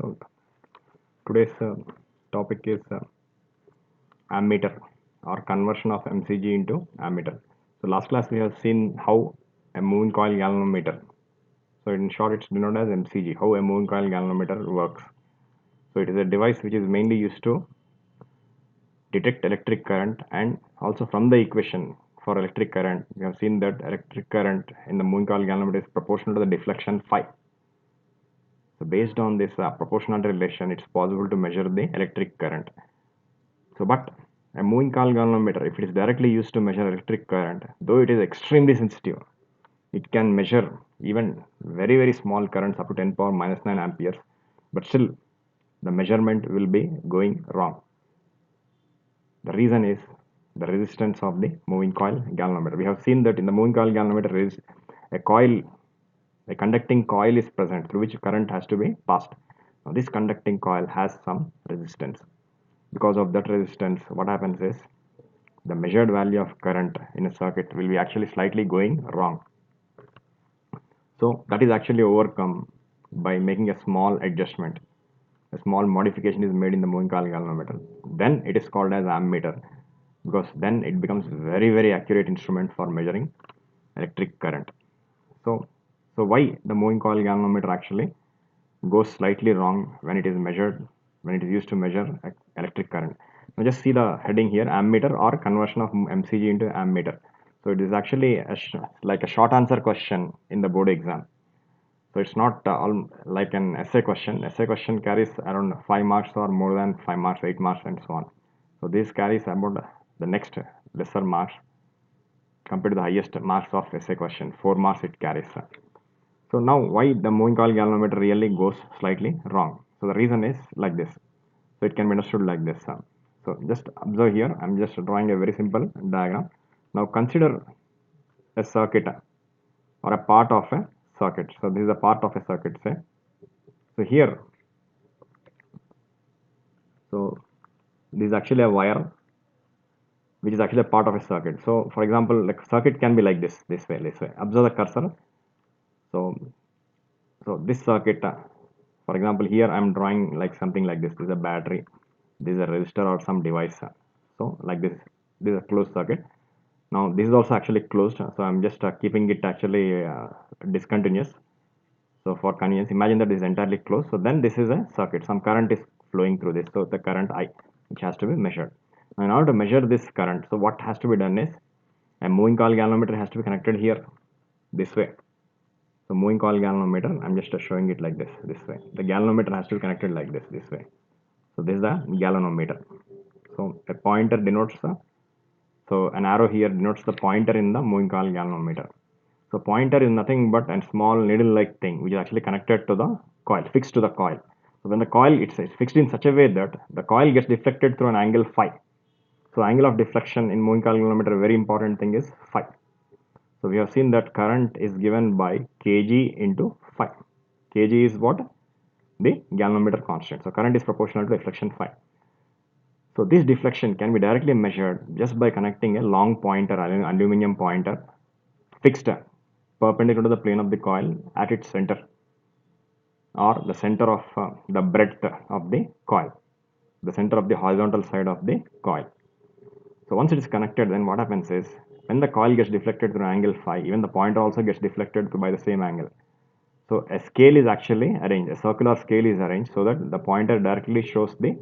So today's topic is ammeter or conversion of MCG into ammeter. So last class we have seen how a moving coil galvanometer. So in short, it's denoted as MCG. How a moving coil galvanometer works. So it is a device which is mainly used to detect electric current, and also from the equation for electric current, we have seen that electric current in the moving coil galvanometer is proportional to the deflection phi. So based on this proportionality relation, it's possible to measure the electric current. So, but a moving coil galvanometer, if it is directly used to measure electric current, though it is extremely sensitive, it can measure even very small currents up to 10 power minus 9 amperes, but still the measurement will be going wrong. The reason is the resistance of the moving coil galvanometer. We have seen that in the moving coil galvanometer is a coil, a conducting coil is present through which current has to be passed. Now this conducting coil has some resistance. Because of that resistance, what happens is the measured value of current in a circuit will be actually slightly going wrong. So that is actually overcome by making a small adjustment. A small modification is made in the moving coil galvanometer. Then it is called as ammeter, because then it becomes very accurate instrument for measuring electric current. So why the moving coil galvanometer actually goes slightly wrong when it is measured, when it is used to measure electric current. Now just see the heading here, ammeter or conversion of MCG into ammeter. So it is actually like a short answer question in the board exam. So it's not like an essay question. Essay question carries around 5 marks or more than 5 marks, 8 marks and so on. So this carries about the next lesser marks compared to the highest marks of essay question. 4 marks it carries. So now why the moving coil galvanometer really goes slightly wrong? So the reason is like this. So it can be understood like this. So just observe here, I'm just drawing a very simple diagram. Now consider a circuit or a part of a circuit. So this is a part of a circuit, say. So here, so this is actually a wire which is actually a part of a circuit. So for example, like circuit can be like this way. Observe the cursor. So this circuit, for example, here I'm drawing like something like this. This is a battery, this is a resistor or some device. So like this is a closed circuit. Now this is also actually closed, so I'm just keeping it actually discontinuous. So for convenience, imagine that this is entirely closed. So then this is a circuit. Some current is flowing through this. So the current I, which has to be measured. Now in order to measure this current, so what has to be done is a moving coil galvanometer has to be connected here, this way. So moving coil galvanometer, I'm just showing it like this way. The galvanometer has to be connected like this way. So this is the galvanometer. So a pointer denotes so an arrow here denotes the pointer in the moving coil galvanometer. So pointer is nothing but a small needle-like thing which is actually connected to the coil, fixed to the coil. So when the coil it's fixed in such a way that the coil gets deflected through an angle phi. So angle of deflection in moving coil galvanometer, very important thing is phi. So we have seen that current is given by kg into phi. Kg is what? The galvanometer constant. So current is proportional to deflection phi. So this deflection can be directly measured just by connecting a long pointer, aluminum pointer, fixed perpendicular to the plane of the coil at its center, or the center of the breadth of the coil, the center of the horizontal side of the coil. So once it is connected, then what happens is when the coil gets deflected through an angle phi, even the pointer also gets deflected by the same angle. So a scale is actually arranged, a circular scale is arranged so that the pointer directly shows the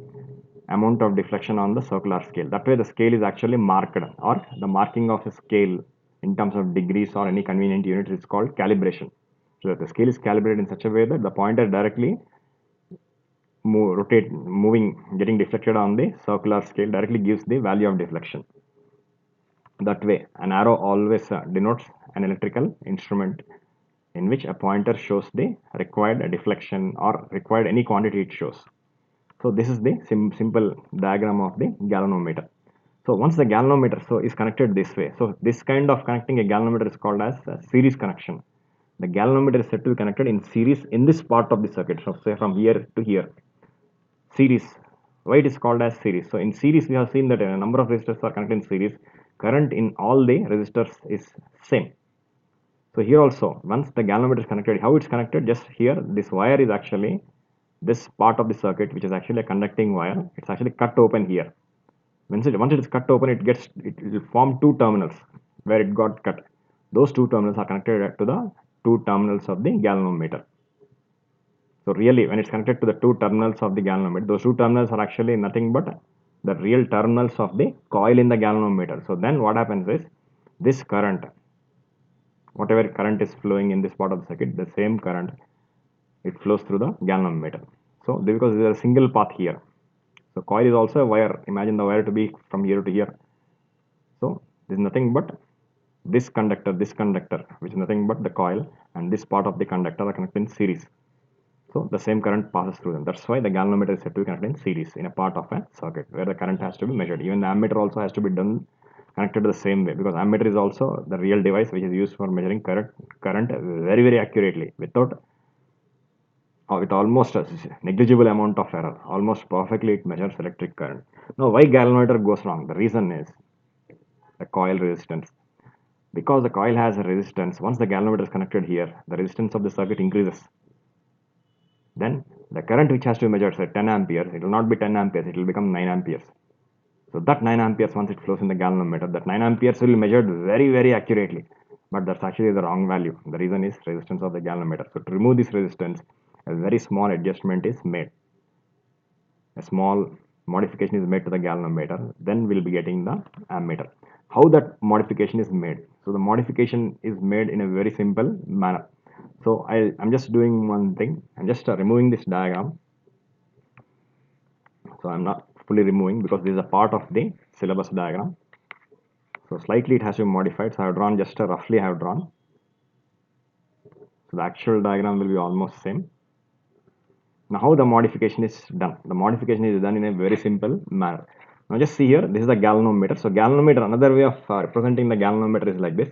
amount of deflection on the circular scale. That way the scale is actually marked, or the marking of a scale in terms of degrees or any convenient units is called calibration. So that the scale is calibrated in such a way that the pointer directly getting deflected on the circular scale directly gives the value of deflection. That way an arrow always denotes an electrical instrument in which a pointer shows the required deflection or required any quantity it shows. So this is the simple diagram of the galvanometer. So once the galvanometer is connected this way, so this kind of connecting a galvanometer is called as a series connection. The galvanometer is said to be connected in series in this part of the circuit. So say from here to here, series. Why it is called as series? So in series we have seen that a number of resistors are connected in series. Current in all the resistors is same. So here also, once the galvanometer is connected, how it's connected? Just here, this wire is actually this part of the circuit, which is actually a conducting wire, it's actually cut open here. Once it is cut open, it will form two terminals where it got cut. Those two terminals are connected to the two terminals of the galvanometer. So really, when it's connected to the two terminals of the galvanometer, those two terminals are actually nothing but the real terminals of the coil in the galvanometer. So then what happens is, this current, whatever current is flowing in this part of the circuit, the same current, it flows through the galvanometer. So because there is a single path here, so coil is also a wire. Imagine the wire to be from here to here. So this is nothing but this conductor, which is nothing but the coil, and this part of the conductor are connected in series. So the same current passes through them. That's why the galvanometer is said to be connected in series in a part of a circuit where the current has to be measured. Even the ammeter also has to be done connected to the same way, because ammeter is also the real device which is used for measuring current very accurately without with almost a negligible amount of error. Almost perfectly it measures electric current. Now why galvanometer goes wrong? The reason is the coil resistance. Because the coil has a resistance, once the galvanometer is connected here, the resistance of the circuit increases. Then the current which has to be measured, say 10 amperes, it will not be 10 amperes, it will become 9 amperes. So that 9 amperes, once it flows in the galvanometer, that 9 amperes will be measured very accurately. But that's actually the wrong value. The reason is resistance of the galvanometer. So to remove this resistance, a very small adjustment is made. A small modification is made to the galvanometer, then we'll be getting the ammeter. How that modification is made? So the modification is made in a very simple manner. So I'm just doing one thing. I'm just removing this diagram. So I'm not fully removing because this is a part of the syllabus diagram. So slightly it has to be modified. So I have drawn just roughly I have drawn. So the actual diagram will be almost same. Now how the modification is done? The modification is done in a very simple manner. Now just see here, this is the galvanometer. So galvanometer, another way of representing the galvanometer is like this.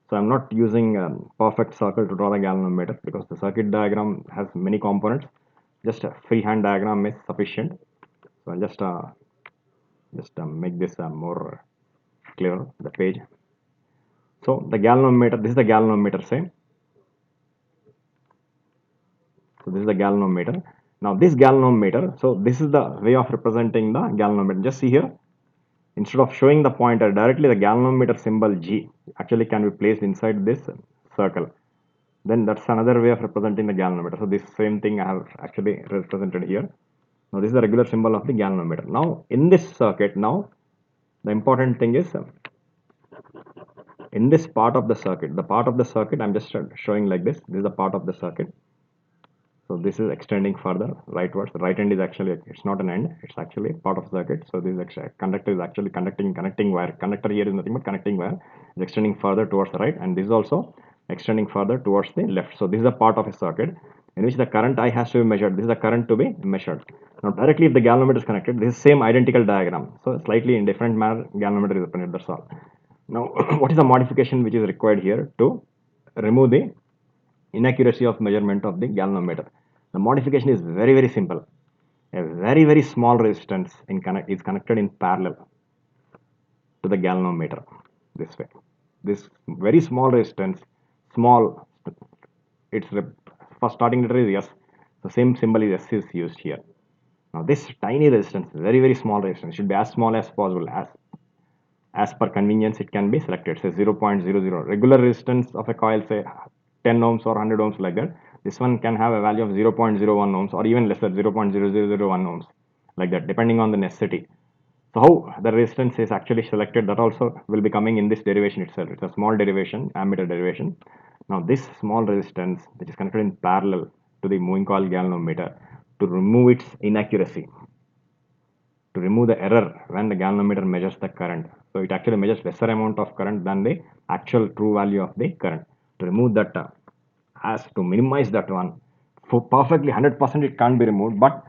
So I'm not using a perfect circle to draw the galvanometer because the circuit diagram has many components. Just a freehand diagram is sufficient. So I'll just make this more clear, the page. So the galvanometer, this is the galvanometer, say. So this is the galvanometer. Now this galvanometer, so this is the way of representing the galvanometer. Just see here, instead of showing the pointer directly, the galvanometer symbol G actually can be placed inside this circle. Then that's another way of representing the galvanometer. So this same thing I have actually represented here. Now this is the regular symbol of the galvanometer. Now in this circuit, now the important thing is in this part of the circuit, I'm just showing like this. This is the part of the circuit. So this is extending further rightwards. The right end is actually, it's not an end, it's actually part of the circuit. So this conductor is actually connecting wire. Conductor here is nothing but connecting wire. It's extending further towards the right, and this is also extending further towards the left. So this is a part of a circuit in which the current I has to be measured. This is the current to be measured. Now directly if the galvanometer is connected, this is same identical diagram. So slightly in different manner, galvanometer is represented, that's all. Now what is the modification which is required here to remove the inaccuracy of measurement of the galvanometer? The modification is very simple. A very small resistance is connected in parallel to the galvanometer this way. This very small resistance, small, it's for starting letter is S. The same symbol is S is used here. Now this tiny resistance, very small resistance, should be as small as possible. As per convenience, it can be selected. Say 0.00. Regular resistance of a coil, say 10 ohms or 100 ohms like that. This one can have a value of 0.01 ohms or even lesser, 0.0001 ohms, like that, depending on the necessity. So how the resistance is actually selected, that also will be coming in this derivation itself. It's a small derivation, ammeter derivation. Now this small resistance, which is connected in parallel to the moving coil galvanometer, to remove its inaccuracy, to remove the error when the galvanometer measures the current. So it actually measures lesser amount of current than the actual true value of the current. To remove that, as to minimize that one, for perfectly 100% it can't be removed, but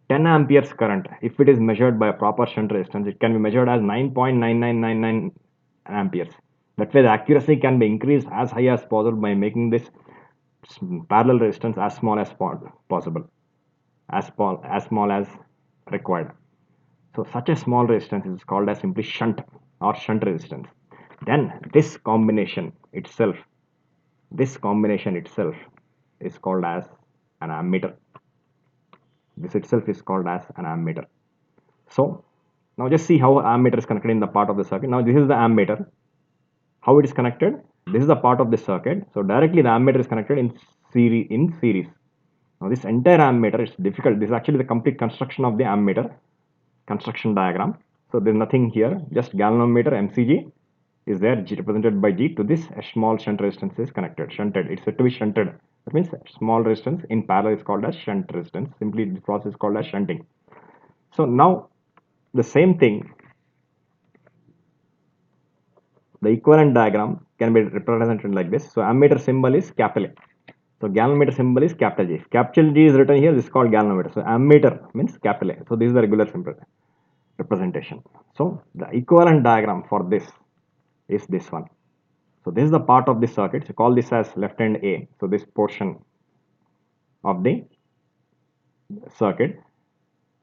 10 amperes current, if it is measured by a proper shunt resistance, it can be measured as 9.9999 amperes. That way the accuracy can be increased as high as possible by making this parallel resistance as small as possible, as small as required. So such a small resistance is called as simply shunt or shunt resistance. Then this combination itself is called as an ammeter. This itself is called as an ammeter. So now just see how ammeter is connected in the part of the circuit. Now this is the ammeter. How it is connected? This is the part of the circuit. So directly the ammeter is connected in series. Now this entire ammeter is difficult. This is actually the complete construction of the ammeter construction diagram. So there's nothing here. Just galvanometer MCG is there represented by G. To this a small shunt resistance is connected. Shunted. It's said to be shunted. That means small resistance in parallel is called as shunt resistance. Simply this process is called as shunting. So now the same thing, the equivalent diagram can be represented like this. So ammeter symbol is capital A. So galvanometer symbol is capital G. If capital G is written here, this is called galvanometer. So ammeter means capital A. So this is the regular symbol representation. So the equivalent diagram for this is this one. So this is the part of the circuit. So call this as left hand A. So this portion of the circuit.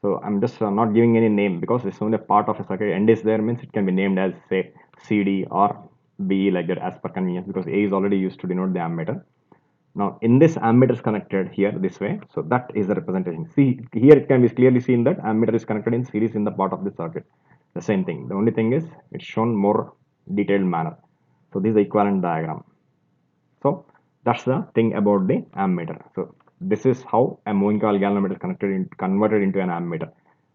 So I'm just not giving any name because it's only a part of a circuit. End is there means it can be named as say CD or BE like that as per convenience, because A is already used to denote the ammeter. Now in this ammeter is connected here this way. So that is the representation. See here it can be clearly seen that ammeter is connected in series in the part of the circuit. The same thing. The only thing is it's shown more detailed manner. So this is the equivalent diagram. So that's the thing about the ammeter. So this is how a moving coil galvanometer is converted into an ammeter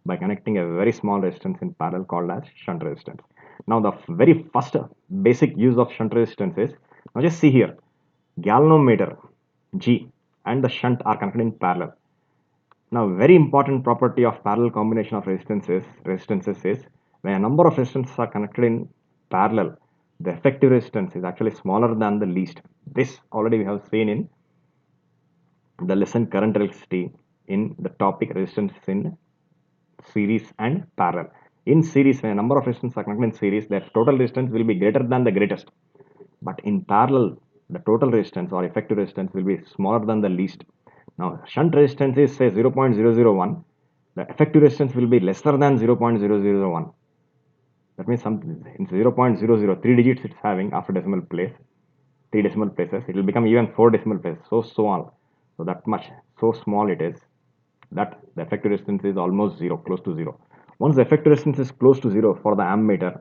by connecting a very small resistance in parallel called as shunt resistance. Now the very first basic use of shunt resistance is, now just see here, galvanometer G and the shunt are connected in parallel. Now very important property of parallel combination of resistances is when a number of resistances are connected in parallel, the effective resistance is actually smaller than the least. This already we have seen in the lesson current electricity in the topic resistance in series and parallel. In series, when a number of resistances are connected in series, their total resistance will be greater than the greatest. But in parallel, the total resistance or effective resistance will be smaller than the least. Now, shunt resistance is say 0.001. The effective resistance will be lesser than 0.001. That means something in 0.00, 3 digits it's having after decimal place, 3 decimal places. It will become even 4 decimal places. So small. So that much, so small it is that the effective resistance is almost zero, close to zero. Once the effective resistance is close to zero for the ammeter,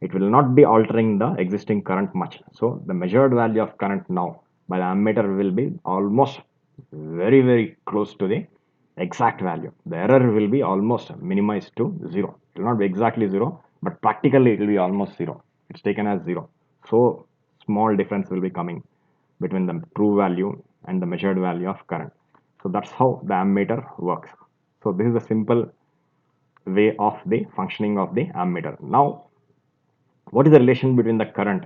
it will not be altering the existing current much. So the measured value of current now by the ammeter will be almost very close to the exact value. The error will be almost minimized to zero. It will not be exactly zero, but practically it will be almost zero. It's taken as zero. So small difference will be coming between the true value and the measured value of current. So that's how the ammeter works. So this is the simple way of the functioning of the ammeter. Now, what is the relation between the current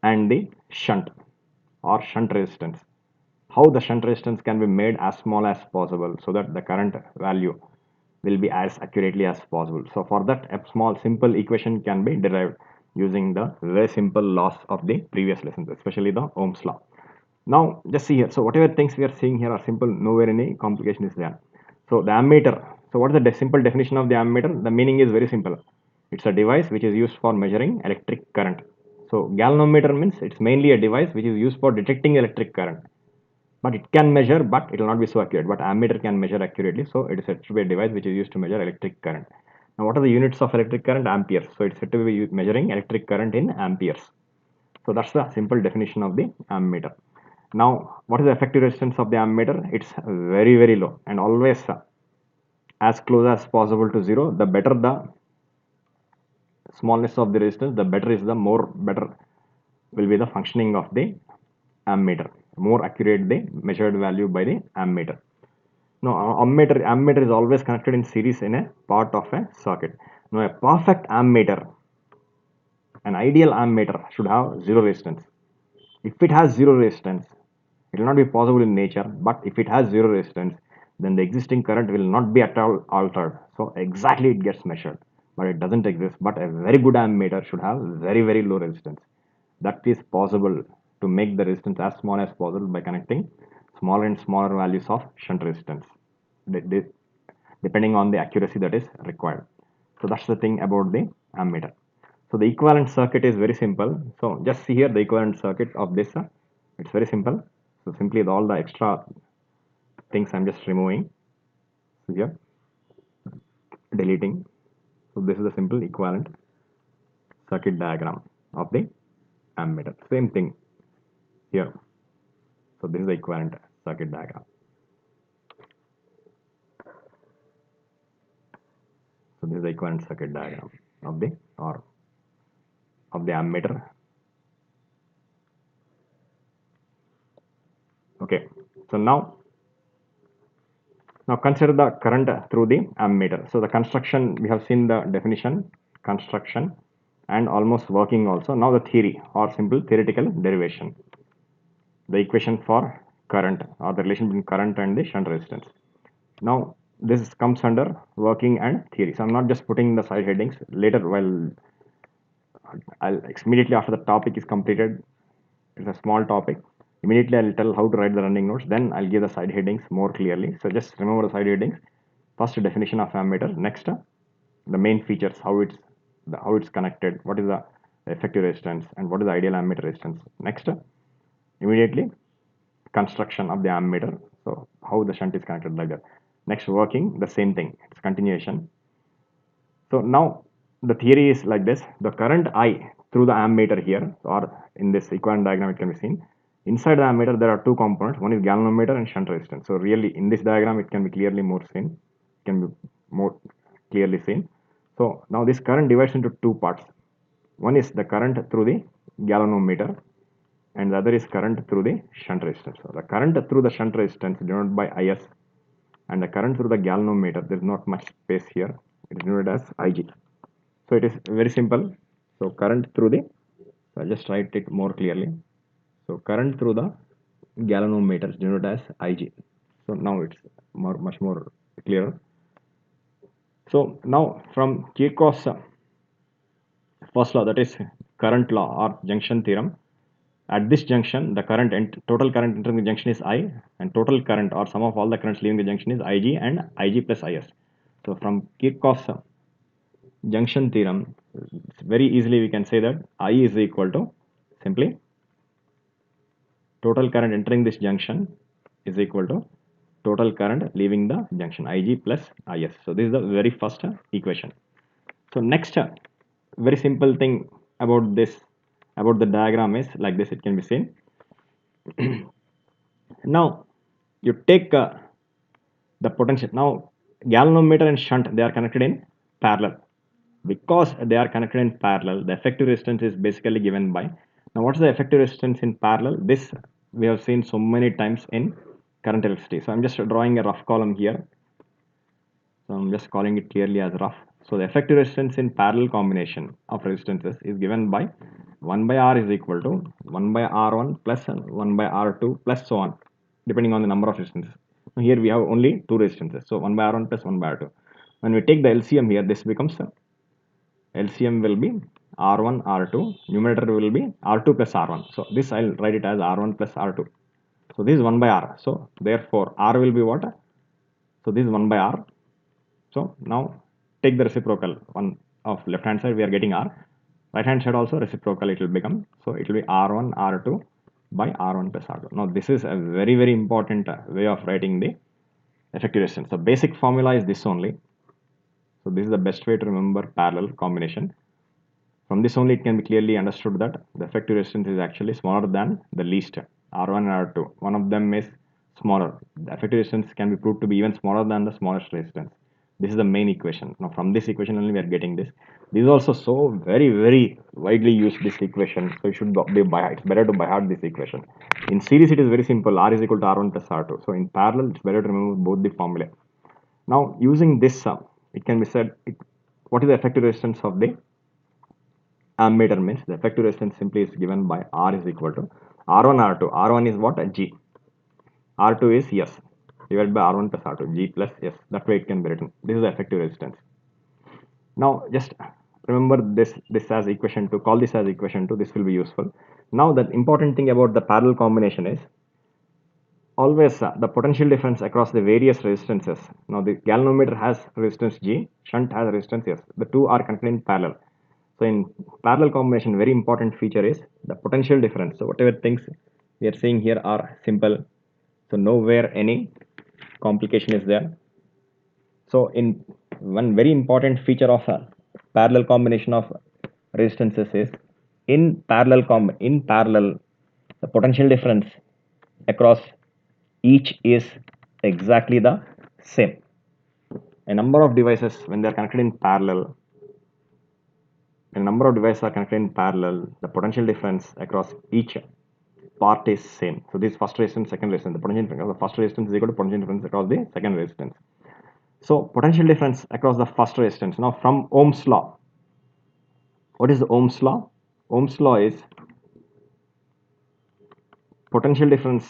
and the shunt or shunt resistance? How the shunt resistance can be made as small as possible so that the current value will be as accurately as possible. So for that, a small simple equation can be derived using the very simple laws of the previous lessons, especially the Ohm's law. Now just see here. So whatever things we are seeing here are simple. Nowhere any complication is there. So the ammeter. So what is the simple definition of the ammeter? The meaning is very simple. It's a device which is used for measuring electric current. So galvanometer means it's mainly a device which is used for detecting electric current. But it can measure, but it will not be so accurate. But ammeter can measure accurately. So it is said to be a device which is used to measure electric current. Now what are the units of electric current? Amperes. So it's said to be measuring electric current in amperes. So that's the simple definition of the ammeter. Now, what is the effective resistance of the ammeter? It's very low and always as close as possible to zero. The better the smallness of the resistance, the better is the more better will be the functioning of the ammeter. More accurate the measured value by the ammeter. Now, ammeter is always connected in series in a part of a circuit. Now, a perfect ammeter, an ideal ammeter should have zero resistance. If it has zero resistance, it will not be possible in nature, but if it has zero resistance, then the existing current will not be at all altered. So exactly it gets measured, but it doesn't exist. But a very good ammeter should have very low resistance. That is possible to make the resistance as small as possible by connecting smaller and smaller values of shunt resistance, depending on the accuracy that is required. So that's the thing about the ammeter. So the equivalent circuit is very simple. So just see here the equivalent circuit of this. It's very simple. So simply all the extra things I'm just removing. So here, deleting. So this is a simple equivalent circuit diagram of the ammeter. Same thing here. So this is the equivalent circuit diagram. So this is the equivalent circuit diagram of the ammeter. Okay. So now consider the current through the ammeter. So the construction, we have seen the definition, construction, and almost working also. Now the theory or simple theoretical derivation. The equation for current or the relation between current and the shunt resistance. Now this comes under working and theory. So I'm not just putting the side headings. Later, while I'll immediately after the topic is completed, it's a small topic. Immediately I'll tell how to write the running notes. Then I'll give the side headings more clearly. So just remember the side headings. First, definition of ammeter. Next, the main features, how it's connected, what is the effective resistance, and what is the ideal ammeter resistance. Next, immediately construction of the ammeter. So how the shunt is connected like that. Next, working, the same thing. It's continuation. So now the theory is like this. The current I through the ammeter here, or in this equivalent diagram it can be seen. Inside the ammeter there are two components. One is galvanometer and shunt resistance. So really in this diagram it can be clearly more seen. It can be more clearly seen. So now this current divides into two parts. One is the current through the galvanometer and the other is current through the shunt resistance. So the current through the shunt resistance is denoted by IS, and the current through the galvanometer, there is not much space here, it is denoted as IG. So it is very simple. So current through the, so I'll just write it more clearly. So current through the galvanometer is denoted as IG. So now it's much more clearer. So now from Kirchhoff's first law, that is current law or junction theorem, at this junction the current and total current entering the junction is I, and total current or sum of all the currents leaving the junction is IG and IG plus IS. So from Kirchhoff's junction theorem, very easily we can say that I is equal to simply total current entering this junction is equal to total current leaving the junction, IG plus IS. So this is the very first equation. So next very simple thing about this, about the diagram is like this, it can be seen. Now you take the potential. Now galvanometer and shunt, they are connected in parallel. Because they are connected in parallel, the effective resistance is basically given by, now what is the effective resistance in parallel? This we have seen so many times in current electricity. So I'm just drawing a rough column here. So I'm just calling it clearly as rough. So the effective resistance in parallel combination of resistances is given by 1 by R is equal to 1 by R1 plus 1 by R2 plus so on, depending on the number of resistances. So here we have only two resistances. So 1 by R1 plus 1 by R2. When we take the LCM here, this becomes LCM will be R1 R2, numerator will be R2 plus R1. So this I'll write it as R1 plus R2. So this is 1 by R. So therefore R will be what? So this is 1 by R. So now take the reciprocal one of left hand side, we are getting R. Right hand side also reciprocal it will become. So it will be R1 R2 by R1 plus R2. Now this is a very important way of writing the effective resistance. The basic formula is this only. So this is the best way to remember parallel combination. From this only it can be clearly understood that the effective resistance is actually smaller than the least, R1 and R2. One of them is smaller. The effective resistance can be proved to be even smaller than the smallest resistance. This is the main equation. Now from this equation only we are getting this. This is also so very widely used, this equation. So you should be by heart. It's better to by heart this equation. In series it is very simple. R is equal to R1 plus R2. So in parallel it's better to remember both the formula. Now using this it can be said what is the effective resistance of the ammeter, means the effective resistance simply is given by R is equal to R1 R2. R1 is what? G. R2 is S divided by R1 plus R2, G plus S. That way it can be written. This is the effective resistance. Now just remember this as equation 2. Call this as equation 2. This will be useful. Now the important thing about the parallel combination is always the potential difference across the various resistances. Now the galvanometer has resistance G, shunt has resistance S. The two are connected in parallel. So in parallel combination, very important feature is the potential difference. So whatever things we are seeing here are simple. So nowhere any complication is there. So in one very important feature of a parallel combination of resistances is in parallel the potential difference across each is exactly the same. A number of devices when they are connected in parallel, a number of devices are connected in parallel, the potential difference across each part is same. So this first resistance, second resistance, the potential difference of the first resistance is equal to potential difference across the second resistance. So potential difference across the first resistance. Now from Ohm's law, what is the Ohm's law? Ohm's law is potential difference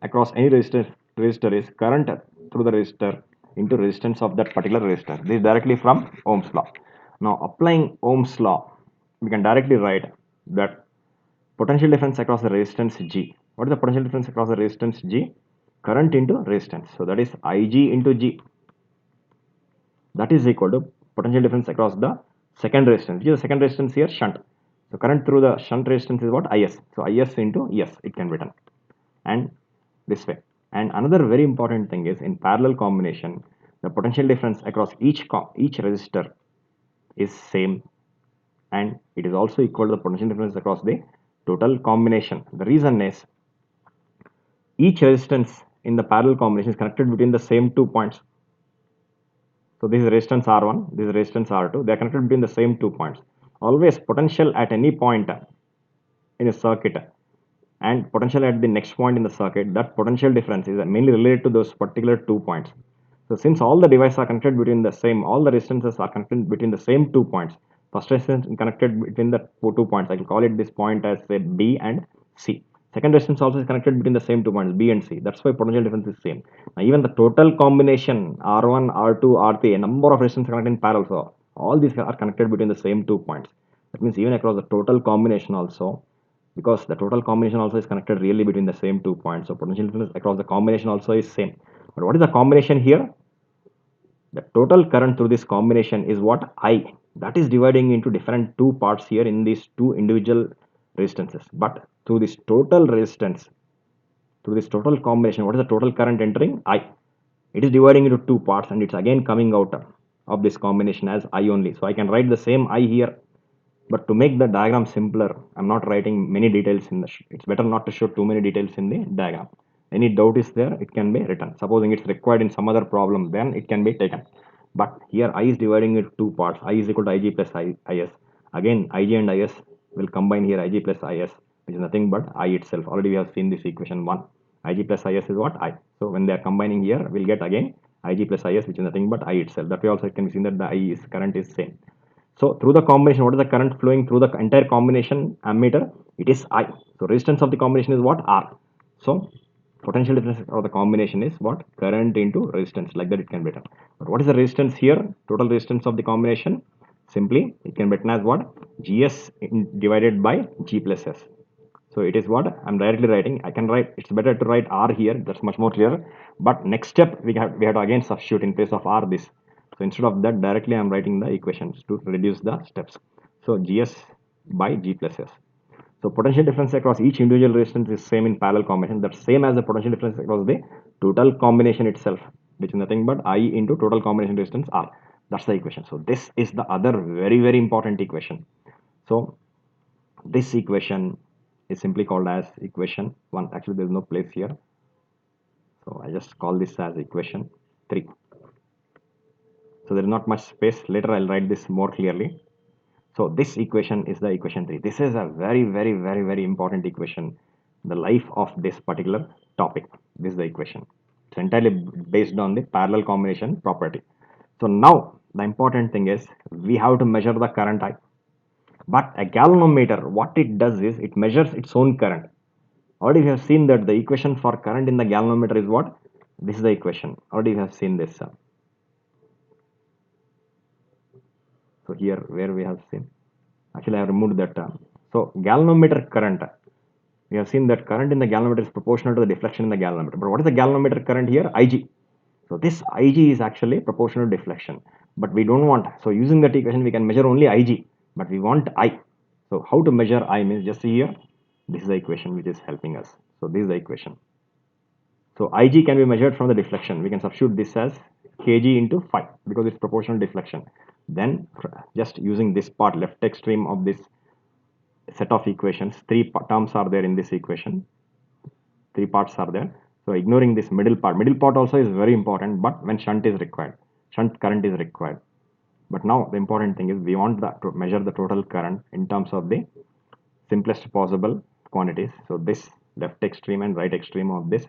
across any resistor is current through the resistor into resistance of that particular resistor. This is directly from Ohm's law. Now applying Ohm's law, we can directly write that potential difference across the resistance G. What is the potential difference across the resistance G? Current into resistance. So that is Ig into G. That is equal to potential difference across the second resistance. Which is the second resistance here? Shunt. So current through the shunt resistance is what? Is. So Is into S it can be written. And this way. And another very important thing is in parallel combination, the potential difference across each resistor is same, and it is also equal to the potential difference across the total combination. The reason is each resistance in the parallel combination is connected between the same 2 points. So this is resistance R1, this is resistance R2. They are connected between the same 2 points. Always potential at any point in a circuit and potential at the next point in the circuit, that potential difference is mainly related to those particular 2 points. So since all the devices are connected between the same, all the resistances are connected between the same 2 points. First resistance is connected between the 2 points. I will call it this point as say B and C. Second resistance also is connected between the same 2 points, B and C. That's why potential difference is same. Now even the total combination R1, R2, R3, a number of resistances connected in parallel. So all these are connected between the same 2 points. That means even across the total combination also, because the total combination also is connected really between the same 2 points. So potential difference across the combination also is same. But what is the combination here? The total current through this combination is what? I. That is dividing into different two parts here in these two individual resistances. But through this total resistance, through this total combination, what is the total current entering? I. It is dividing into two parts and it's again coming out of this combination as I only. So I can write the same I here. But to make the diagram simpler, I'm not writing many details in the. It's better not to show too many details in the diagram. Any doubt is there, it can be written. Supposing it's required in some other problem, then it can be taken. But here I is dividing into two parts. I is equal to Ig plus Is. Again, Ig and Is will combine here Ig plus Is, which is nothing but I itself. Already we have seen this equation 1. Ig plus Is is what? I. So when they are combining here, we'll get again Ig plus Is, which is nothing but I itself. That way also it can be seen that the I is current is same. So through the combination, what is the current flowing through the entire combination ammeter? It is I. So resistance of the combination is what? R. So potential difference of the combination is what? Current into resistance. Like that it can be written. But what is the resistance here? Total resistance of the combination? Simply it can be written as what? Gs divided by G plus S. So it is what I'm directly writing. I can write, it's better to write R here, that's much more clear. But next step we have to again substitute in place of R this. So instead of that, directly I'm writing the equations to reduce the steps. So Gs by G plus S. So potential difference across each individual resistance is same in parallel combination. That's same as the potential difference across the total combination itself, which is nothing but I into total combination resistance R. That's the equation. So this is the other very important equation. So this equation is simply called as equation 1. Actually, there is no place here. So I just call this as equation 3. So there is not much space. Later I'll write this more clearly. So this equation is the equation 3. This is a very important equation. The life of this particular topic. This is the equation. It's entirely based on the parallel combination property. So now the important thing is we have to measure the current I. But a galvanometer, what it does is it measures its own current. Already we have seen that the equation for current in the galvanometer is what? This is the equation. Already we have seen this. So here where we have seen. Actually I have removed that term. So galvanometer current. We have seen that current in the galvanometer is proportional to the deflection in the galvanometer. But what is the galvanometer current here? Ig. So this Ig is actually proportional to deflection. But we don't want. So using that equation we can measure only Ig. But we want I. So how to measure I means just see here. This is the equation which is helping us. So this is the equation. So Ig can be measured from the deflection. We can substitute this as kg into phi because it's proportional deflection. Then just using this part, left extreme of this set of equations, three terms are there in this equation. Three parts are there. So ignoring this middle part also is very important, but when shunt is required, shunt current is required. But now the important thing is we want to measure the total current in terms of the simplest possible quantities. So this left extreme and right extreme of this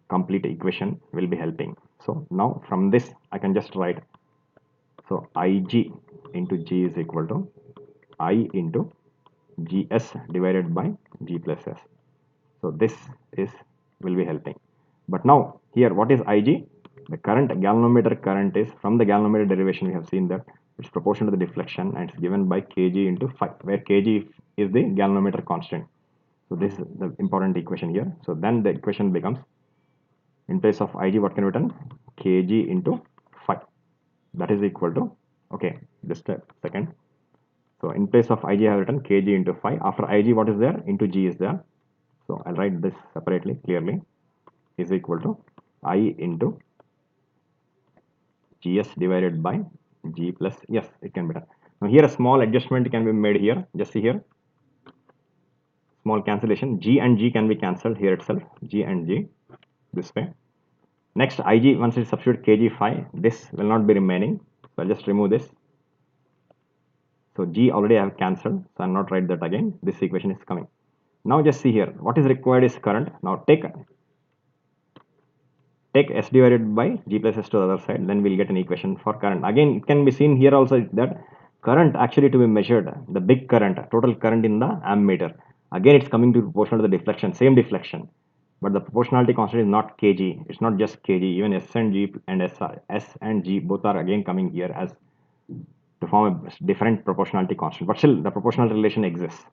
complete equation will be helping. So now from this I can just write, so Ig into G is equal to I into Gs divided by G plus S. So this is will be helping. But now here what is Ig? The current, galvanometer current, is from the galvanometer derivation we have seen that it's proportional to the deflection and it's given by kg into phi, where kg is the galvanometer constant. So this is the important equation here. So then the equation becomes, in place of Ig what can be written? Kg into phi. That is equal to, okay, just a second. So in place of Ig I have written kg into phi. After Ig what is there? Into G is there. So I'll write this separately, clearly, is equal to I into Gs divided by G plus, yes, it can be done. Now here a small adjustment can be made here. Just see here, small cancellation. G and G can be cancelled here itself. G and G this way. Next Ig, once we substitute kg phi, this will not be remaining. So I'll just remove this. So G already I have cancelled, so I'll not write that again. This equation is coming. Now just see here, what is required is current. Now take S divided by G plus S to the other side, then we'll get an equation for current. Again, it can be seen here also that current actually to be measured, the big current, total current in the ammeter. Again, it's coming to proportional to the deflection, same deflection. But the proportionality constant is not kg, it's not just kg, even S and G and S and G both are again coming here as to form a different proportionality constant. But still, the proportional relation exists.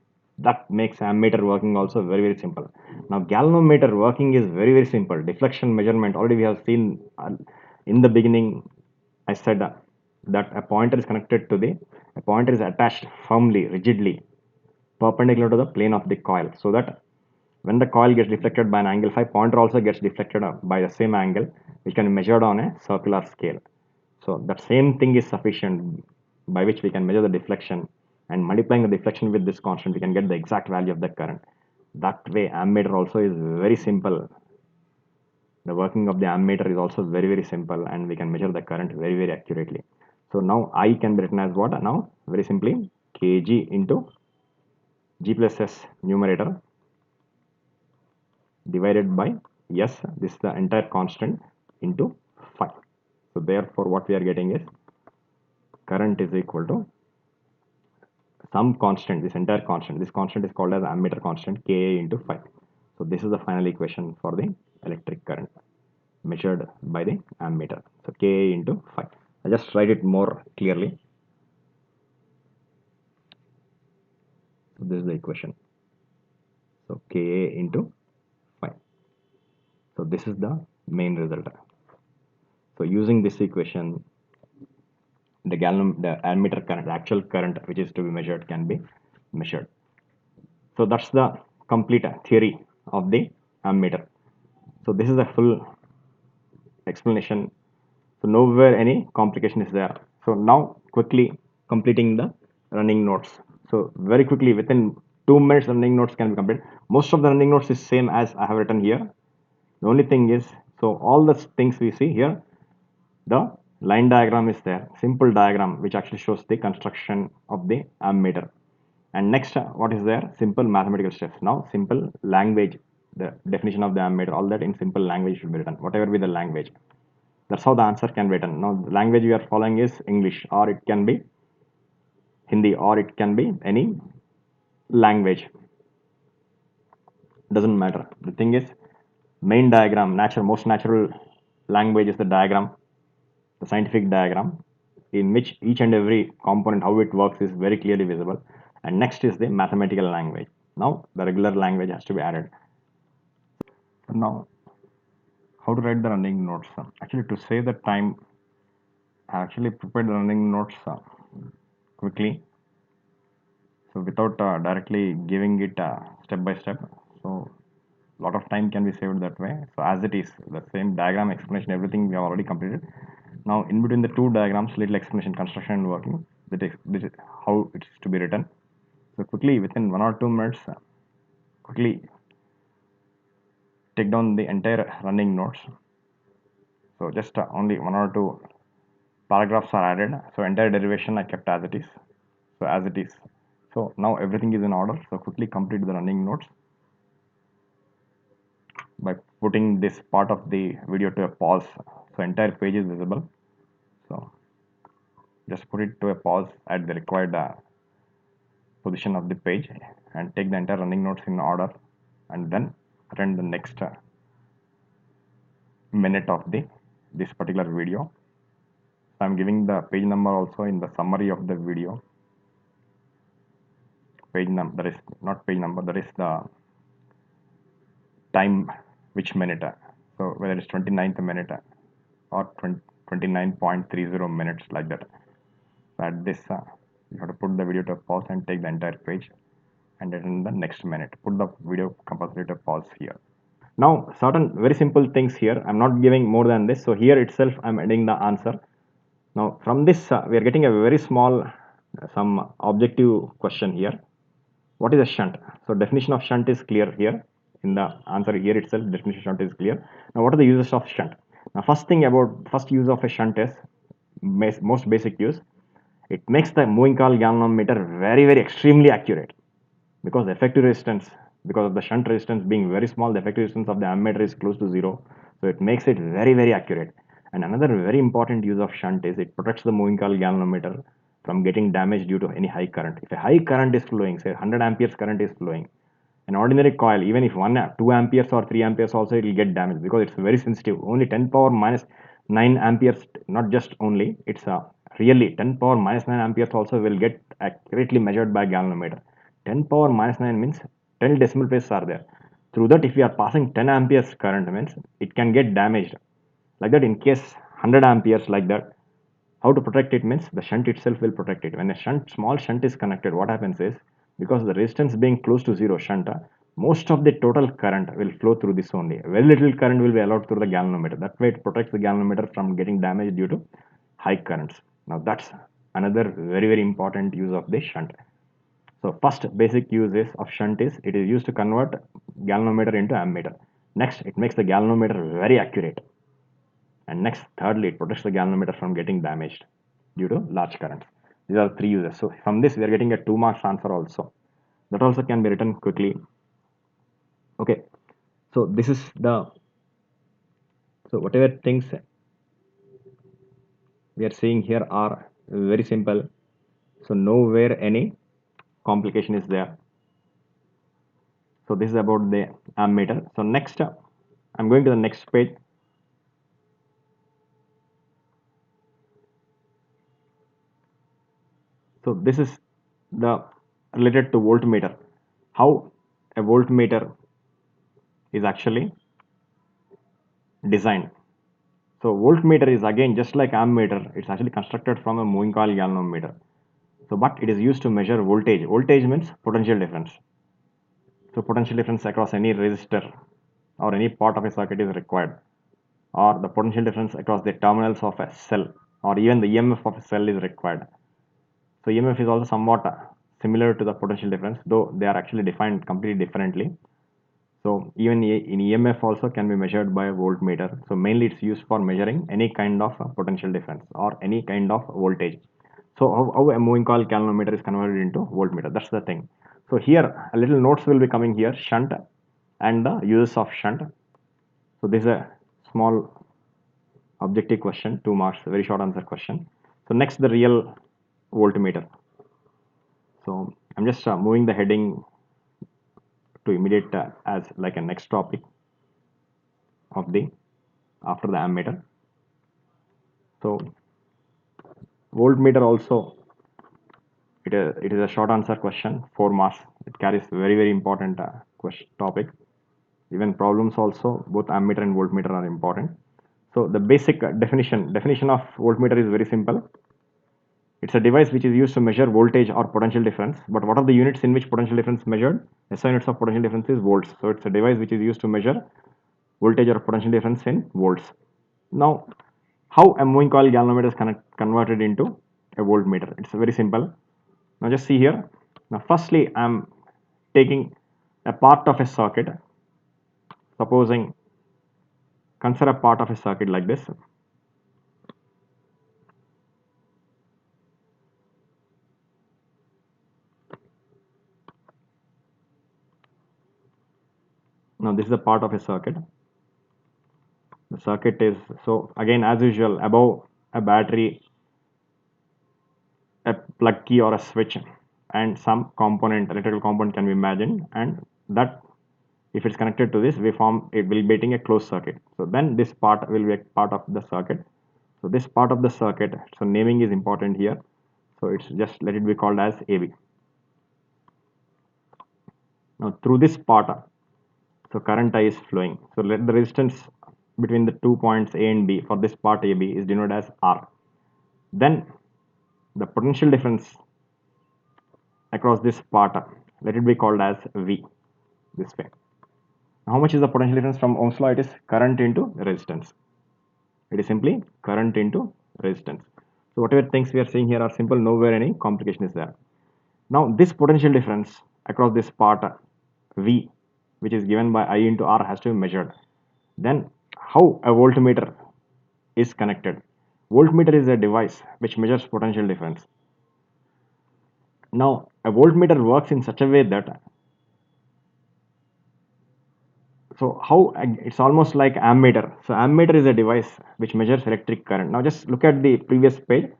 That makes ammeter working also very, very simple. Now galvanometer working is very, very simple. Deflection measurement, already we have seen in the beginning. I said that a pointer is connected to a pointer is attached firmly, rigidly, perpendicular to the plane of the coil, so that when the coil gets deflected by an angle phi, pointer also gets deflected by the same angle, which can be measured on a circular scale. So that same thing is sufficient by which we can measure the deflection, and multiplying the deflection with this constant we can get the exact value of the current. That way ammeter also is very simple. The working of the ammeter is also very, very simple, and we can measure the current very, very accurately. So now I can be written as what? Now very simply kg into G plus S numerator divided by S, this is the entire constant, into phi. So therefore what we are getting is current is equal to some constant, this entire constant. This constant is called as ammeter constant, Ka into phi. So this is the final equation for the electric current measured by the ammeter. So Ka into phi. I just write it more clearly. So this is the equation. So Ka into phi. So this is the main result. So using this equation, the ammeter current, the actual current which is to be measured, can be measured. So that's the complete theory of the ammeter. So this is a full explanation. So nowhere any complication is there. So now quickly completing the running notes. So very quickly, within 2 minutes running notes can be completed. Most of the running notes is same as I have written here. The only thing is, so all the things we see here, the line diagram is there, simple diagram which actually shows the construction of the ammeter. And next, what is there? Simple mathematical steps. Now simple language, the definition of the ammeter, all that in simple language should be written, whatever be the language. That's how the answer can be written. Now the language we are following is English, or it can be Hindi, or it can be any language. Doesn't matter. The thing is, main diagram, most natural language is the diagram, the scientific diagram, in which each and every component, how it works, is very clearly visible. And next is the mathematical language. Now the regular language has to be added. Now, how to write the running notes? Actually, to save the time, I actually prepared the running notes quickly, so without directly giving it step by step. So lot of time can be saved that way. So as it is, the same diagram explanation, everything we have already completed. Now in between the two diagrams, little explanation, construction and working. This is how it is to be written. So quickly within 1 or 2 minutes, quickly take down the entire running nodes. So just only 1 or 2 paragraphs are added. So entire derivation I kept as it is. So as it is. So now everything is in order. So quickly complete the running nodes by putting this part of the video to a pause. So entire page is visible. So just put it to a pause at the required position of the page and take the entire running nodes in order and then run the next minute of this particular video. So I'm giving the page number also in the summary of the video. Page number, that is not page number, that is the time, which minute. So whether it's 29th minute or 29.30 minutes, like that. So at this, you have to put the video to pause and take the entire page and then in the next minute. Put the video compulsory to pause here. Now certain very simple things here. I'm not giving more than this. So here itself I'm adding the answer. Now from this we are getting a very small some objective question here. What is a shunt? So definition of shunt is clear here. In the answer here itself, definition of shunt is clear. Now what are the uses of shunt? Now first use of a shunt is most basic use. It makes the moving coil galvanometer very extremely accurate, because the effective resistance, because of the shunt resistance being very small, the effective resistance of the ammeter is close to zero. So it makes it very accurate. And another very important use of shunt is it protects the moving coil galvanometer from getting damaged due to any high current. If a high current is flowing, say 100 amperes current is flowing, an ordinary coil, even if 2 amperes or 3 amperes also, it will get damaged because it's very sensitive. Only 10 power minus 9 amperes, not just only, it's really 10 power minus 9 amperes also will get accurately measured by galvanometer. 10 power minus 9 means 10 decimal places are there. Through that, if you are passing 10 amperes current, means it can get damaged. Like that, in case 100 amperes, like that, how to protect it means the shunt itself will protect it. When a small shunt is connected, what happens is, because the resistance being close to zero shunt, most of the total current will flow through this only. Very little current will be allowed through the galvanometer. That way it protects the galvanometer from getting damaged due to high currents. Now that's another very important use of the shunt. So first basic uses of shunt is it is used to convert galvanometer into ammeter. Next, it makes the galvanometer very accurate. And next, thirdly, it protects the galvanometer from getting damaged due to large currents. These are 3 uses. So from this, we are getting a 2 marks answer also. That also can be written quickly. Okay. So this is the, so whatever things we are seeing here are very simple. So nowhere any complication is there. So this is about the ammeter. So next, I'm going to the next page. So this is the related to voltmeter. How a voltmeter is actually designed. So voltmeter is again just like ammeter. It's actually constructed from a moving coil galvanometer. So but it is used to measure voltage. Voltage means potential difference. So potential difference across any resistor or any part of a circuit is required, or the potential difference across the terminals of a cell, or even the EMF of a cell is required. So EMF is also somewhat similar to the potential difference, though they are actually defined completely differently. So even in EMF also can be measured by a voltmeter. So mainly it's used for measuring any kind of potential difference or any kind of voltage. So how a moving coil galvanometer is converted into voltmeter, that's the thing. So here a little notes will be coming here, shunt and the uses of shunt. So this is a small objective question, 2 marks, very short answer question. So next, the real voltmeter. So I'm just moving the heading to immediate as like a next topic of the after the ammeter. So voltmeter also, it is a short answer question, 4 marks. It carries very important question topic. Even problems also, both ammeter and voltmeter are important. So the basic definition of voltmeter is very simple. It's a device which is used to measure voltage or potential difference. But what are the units in which potential difference measured? SI units of potential difference is volts. So it's a device which is used to measure voltage or potential difference in volts. Now, how a moving coil galvanometer is converted into a voltmeter? It's very simple. Now just see here. Now firstly, I'm taking a part of a circuit. Supposing, consider a part of a circuit like this. Now this is a part of a circuit. The circuit is, so again as usual, above a battery, a plug key or a switch, and some component, electrical component can be imagined, and that if it's connected to this waveform, it will be getting a closed circuit. So then this part will be a part of the circuit. So this part of the circuit, so naming is important here. So it's just, let it be called as AB. Now through this part, so current I is flowing. So let the resistance between the 2 points A and B for this part AB is denoted as R. Then the potential difference across this part, let it be called as V, this way. How much is the potential difference from Ohm's law? It is current into resistance. It is simply current into resistance. So whatever things we are seeing here are simple, nowhere any complication is there. Now this potential difference across this part V, which is given by I into R, has to be measured. Then how a voltmeter is connected? Voltmeter is a device which measures potential difference. Now a voltmeter works in such a way that, so how, it's almost like ammeter. So ammeter is a device which measures electric current. Now just look at the previous page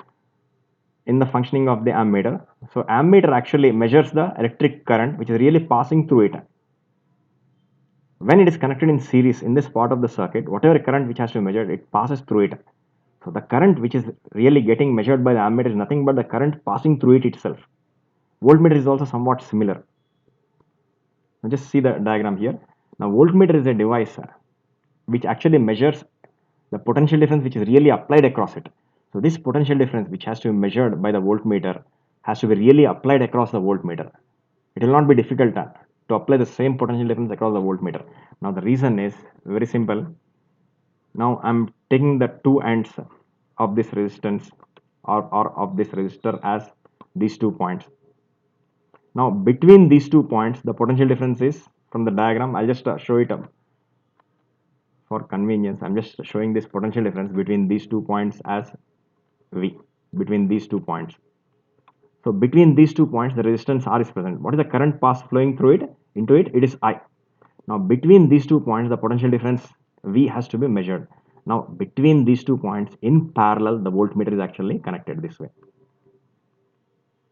in the functioning of the ammeter. So ammeter actually measures the electric current which is really passing through it. When it is connected in series in this part of the circuit, whatever current which has to be measured, it passes through it. So the current which is really getting measured by the ammeter is nothing but the current passing through it itself. Voltmeter is also somewhat similar. Now just see the diagram here. Now voltmeter is a device which actually measures the potential difference which is really applied across it. So this potential difference which has to be measured by the voltmeter has to be really applied across the voltmeter. It will not be difficult to apply the same potential difference across the voltmeter. Now the reason is very simple. Now I'm taking the two ends of this resistance or of this resistor as these 2 points. Now between these 2 points, the potential difference is, from the diagram, I'll just show it for convenience. I'm just showing this potential difference between these 2 points as V, between these 2 points. So between these 2 points, the resistance R is present. What is the current pass flowing through it? Into it, it is I. Now between these 2 points, the potential difference V has to be measured. Now between these 2 points, in parallel, the voltmeter is actually connected this way.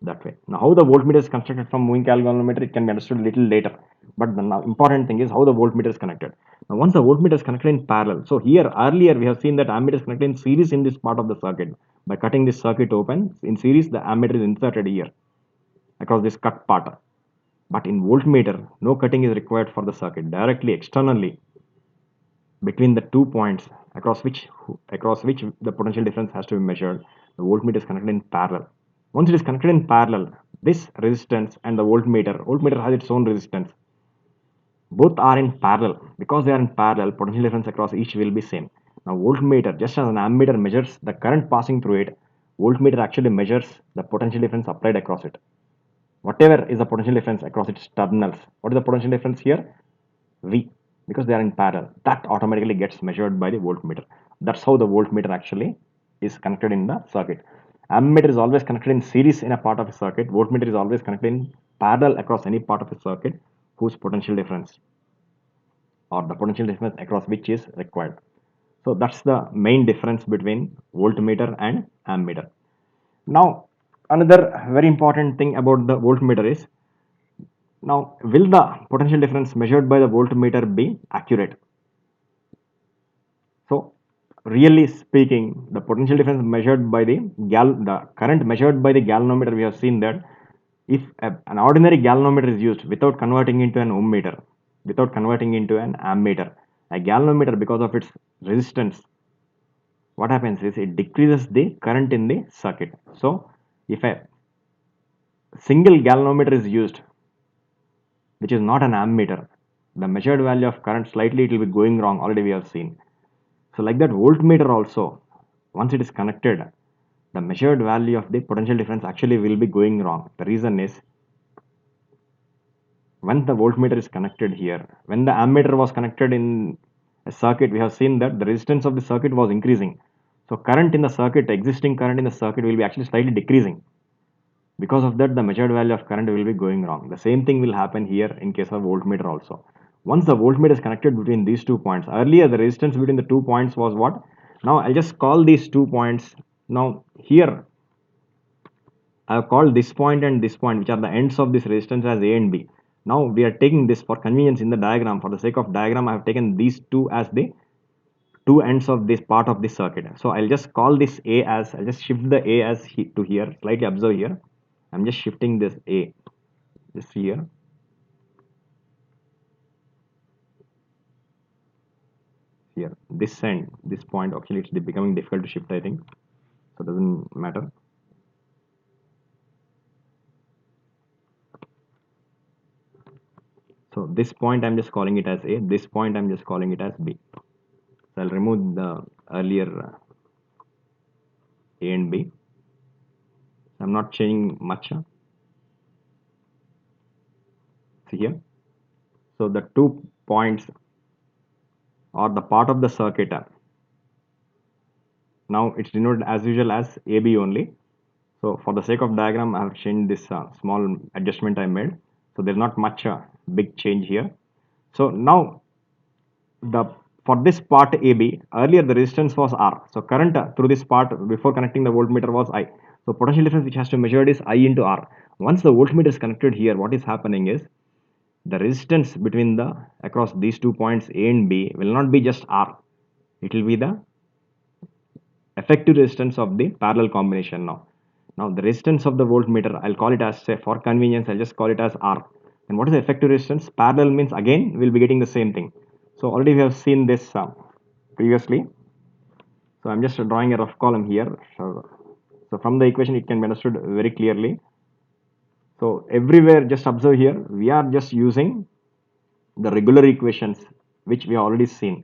That way. Now how the voltmeter is constructed from moving coil galvanometer, it can be understood a little later. But the important thing is how the voltmeter is connected. Now once the voltmeter is connected in parallel, so here earlier we have seen that ammeter is connected in series in this part of the circuit. By cutting this circuit open, in series the ammeter is inserted here across this cut part. But in voltmeter, no cutting is required for the circuit. Directly externally between the 2 points across which the potential difference has to be measured, the voltmeter is connected in parallel. Once it is connected in parallel, this resistance and the voltmeter has its own resistance. Both are in parallel. Because they are in parallel, potential difference across each will be same. Now voltmeter, just as an ammeter measures the current passing through it, voltmeter actually measures the potential difference applied across it. Whatever is the potential difference across its terminals. What is the potential difference here? V. Because they are in parallel, that automatically gets measured by the voltmeter. That's how the voltmeter actually is connected in the circuit. Ammeter is always connected in series in a part of a circuit. Voltmeter is always connected in parallel across any part of a circuit whose potential difference or the potential difference across which is required. So that's the main difference between voltmeter and ammeter. Now another very important thing about the voltmeter is, now will the potential difference measured by the voltmeter be accurate? So really speaking, the potential difference measured by the current measured by the galvanometer, we have seen that if an ordinary galvanometer is used without converting into an ohm meter, without converting into an ammeter, a galvanometer, because of its resistance, what happens is it decreases the current in the circuit. So If a single galvanometer is used, which is not an ammeter, the measured value of current slightly it will be going wrong. Already we have seen. So like that voltmeter also, once it is connected, the measured value of the potential difference actually will be going wrong. The reason is when the voltmeter is connected here, when the ammeter was connected in a circuit, we have seen that the resistance of the circuit was increasing. So current in the circuit, existing current in the circuit will be actually slightly decreasing. Because of that, the measured value of current will be going wrong. The same thing will happen here in case of voltmeter also. Once the voltmeter is connected between these 2 points, earlier the resistance between the 2 points was what? Now I'll just call these 2 points. Now here I have called this point and this point, which are the ends of this resistance, as A and B. Now we are taking this for convenience in the diagram. For the sake of diagram, I have taken these two as the two ends of this part of this circuit. So I'll just call this A as, I'll just shift the A as to here. Slightly observe here. I'm just shifting this A just here. Here, this end, this point, actually it's becoming difficult to shift, I think. So it doesn't matter. So this point I'm just calling it as A, this point I'm just calling it as B. So I'll remove the earlier A and B. I'm not changing much. See here. So the 2 points or the part of the circuit, now it's denoted as usual as AB only. So for the sake of diagram, I have changed this small adjustment I made. So there's not much big change here. So now the for this part AB, earlier the resistance was R. So current through this part before connecting the voltmeter was I. So potential difference which has to be measured is I into R. Once the voltmeter is connected here, what is happening is the resistance between the across these 2 points A and B will not be just R. It will be the effective resistance of the parallel combination now. Now the resistance of the voltmeter, I'll call it as, say, for convenience, I'll just call it as R. And what is the effective resistance? Parallel means again we'll be getting the same thing. So already we have seen this previously. So I'm just drawing a rough column here. So from the equation it can be understood very clearly. So everywhere, just observe here, we are just using the regular equations which we have already seen.